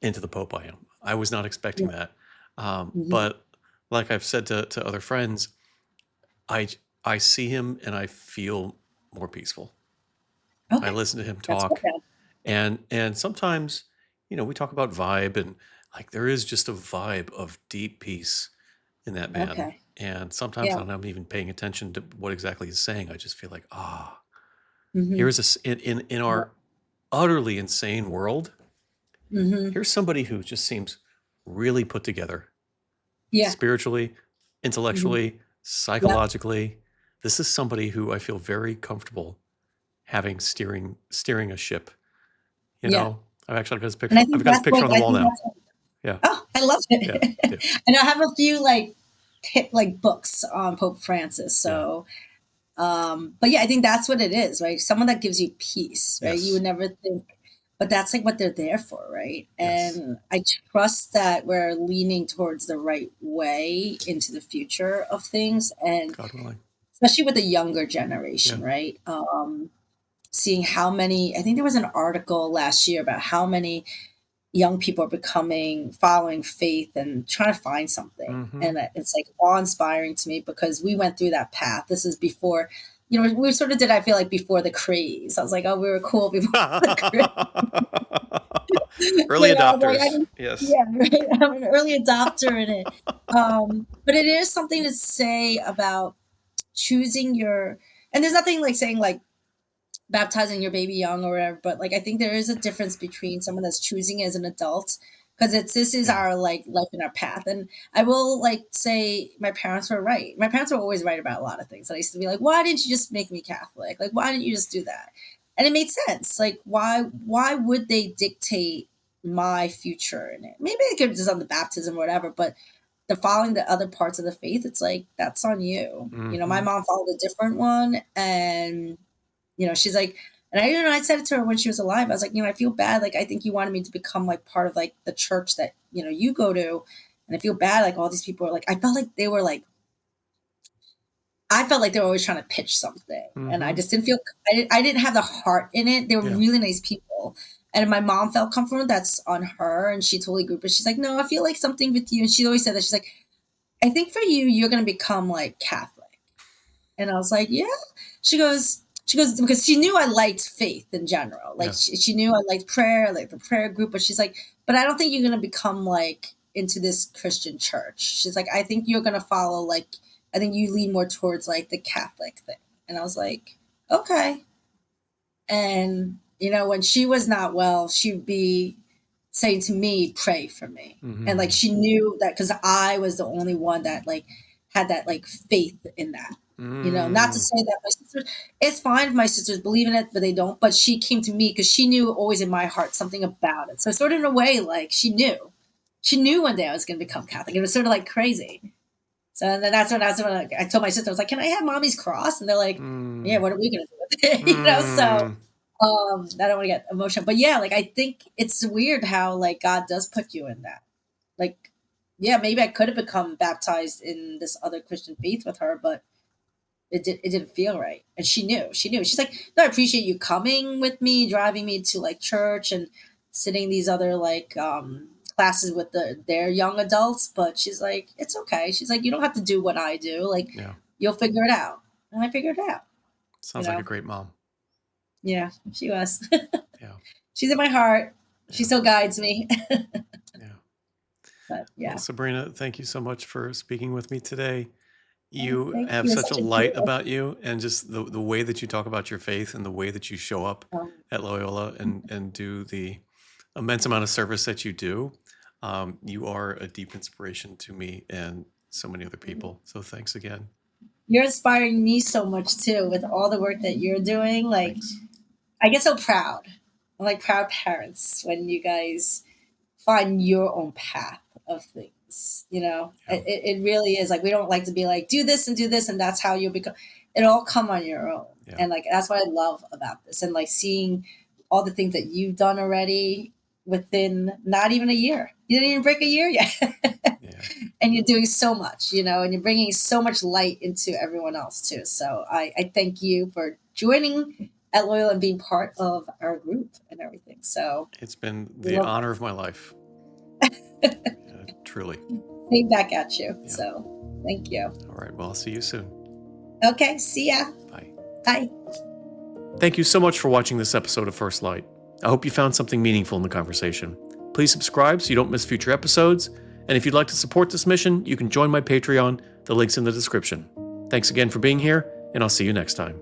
into the Pope I am. I was not expecting Yeah. that. Mhm. But like I've said to other friends, I I see him and I feel more peaceful. I Okay. listen to him That's good talk, then. and sometimes, we talk about vibe, and like there is just a vibe of deep peace in that man. Okay. And sometimes Yeah. when I'm even paying attention to what exactly he's saying, I just feel like, Mhm. here's in Yeah. our utterly insane world, Mhm. here's somebody who just seems really put together Yeah. spiritually, Mhm. intellectually, Yep. psychologically. This is somebody who I feel very comfortable having steering a ship. Yeah. I've actually got his And I picture. I've think got his that's picture what on the I wall think now. that's what, Yeah, oh, I love yeah, it. yeah, And I have a few like like books on Pope Francis. yeah. So but yeah, I think that's what it is, right? Someone that gives you peace, right? You Yes, would never think, but that's like what they're there for, right? yes. And I trust that we're leaning towards the right way into the future of things, and God willing. especially with the younger Yeah. generation, right? Seeing how many, I think there was an article last year about how many young people are becoming following faith and trying to find something, Mm-hmm. and it's like awe-inspiring to me because we went through that path. This is before, we sort of did, I feel like, before the craze. I was like, oh, we were cool before the craze. Early I was like, adopters. Yes. yeah, right. I'm an early adopter in it. But it is something to say about choosing your, and there's nothing like saying like baptizing your baby young or whatever, but like I think there is a difference between someone that's choosing as an adult, because it's, this is Yeah. our like life and our path. And I will like say my parents were right. My parents were always right about a lot of things. And I used to be like, why didn't you just make me Catholic? Like, why didn't you just do that? And it made sense. Like, why would they dictate my future in it? Maybe it could just on the baptism or whatever, but the following the other parts of the faith, it's like that's on you. My Mm-hmm. mom followed a different one, and she's like, and I said it to her when she was alive. I was like, I feel bad. Like, I think you wanted me to become like part of like the church that, you go to. And I feel bad. Like all these people are like, I felt like they were always trying to pitch something. And I Mm-hmm. just didn't feel, I didn't have the heart in it. They were Yeah. really nice people. And my mom felt comfortable. That's on her. And she totally agreed. But she's like, no, I feel like something with you. And she always said that. She's like, I think for you, you're going to become like Catholic. And I was like, yeah. She goes, because she knew I liked faith in general. Like Yeah. she knew I liked prayer, like the prayer group. But she's like, but I don't think you're going to become like into this Christian church. She's like, I think you're going to follow, like, I think you lean more towards like the Catholic thing. And I was like, okay. And, when she was not well, she'd be saying to me, pray for me. And like, Mm-hmm. she knew that because I was the only one that like had that like faith in that. Not to Mm. say that my sisters, it's fine if my sisters believe in it, but they don't. But she came to me because she knew always in my heart something about it. So sort of in a way, like she knew. she knew one day I was going to become Catholic. It was sort of like crazy. So then that's when I told my sister, I was like, can I have mommy's cross? And they're like, yeah, what are we going to do with it? So I don't want to get emotional, but yeah, like, I think it's weird how like God does put you in that. Like, yeah, maybe I could have become baptized in this other Christian faith with her, but it didn't feel right. And she knew. She's like, no, I appreciate you coming with me, driving me to like church and sitting these other like classes with their young adults, but she's like, it's okay. She's like, you don't have to do what I do. Like, you'll figure it out. And I figured it out. Sounds like a great mom. Yeah, she was. Yeah. She's in my heart. She still guides me. But yeah. Well, Sabrina, thank you so much for speaking with me today. You Thank have you. such a Such a light joy. about you, and just the way that you talk about your faith and the way that you show up at Loyola and do the immense amount of service that you do. You are a deep inspiration to me and so many other people. So thanks again. You're inspiring me so much too with all the work that you're doing. Like, Thanks. I get so proud. I'm like proud parents when you guys find your own path of things. It really is like, we don't like to be like, do this, and that's how you become. It all come on your own. And like, that's what I love about this. And like seeing all the things that you've done already within not even a year. You didn't even break a year yet. And you're doing so much, and you're bringing so much light into everyone else too. So I thank you for joining at Loyal and being part of our group and everything. So it's been the honor of my life. Truly. Same back at you. So thank you. All right. Well, I'll see you soon. Okay. See ya. Bye. Bye. Thank you so much for watching this episode of First Light. I hope you found something meaningful in the conversation. Please subscribe so you don't miss future episodes. And if you'd like to support this mission, you can join my Patreon. The link's in the description. Thanks again for being here, and I'll see you next time.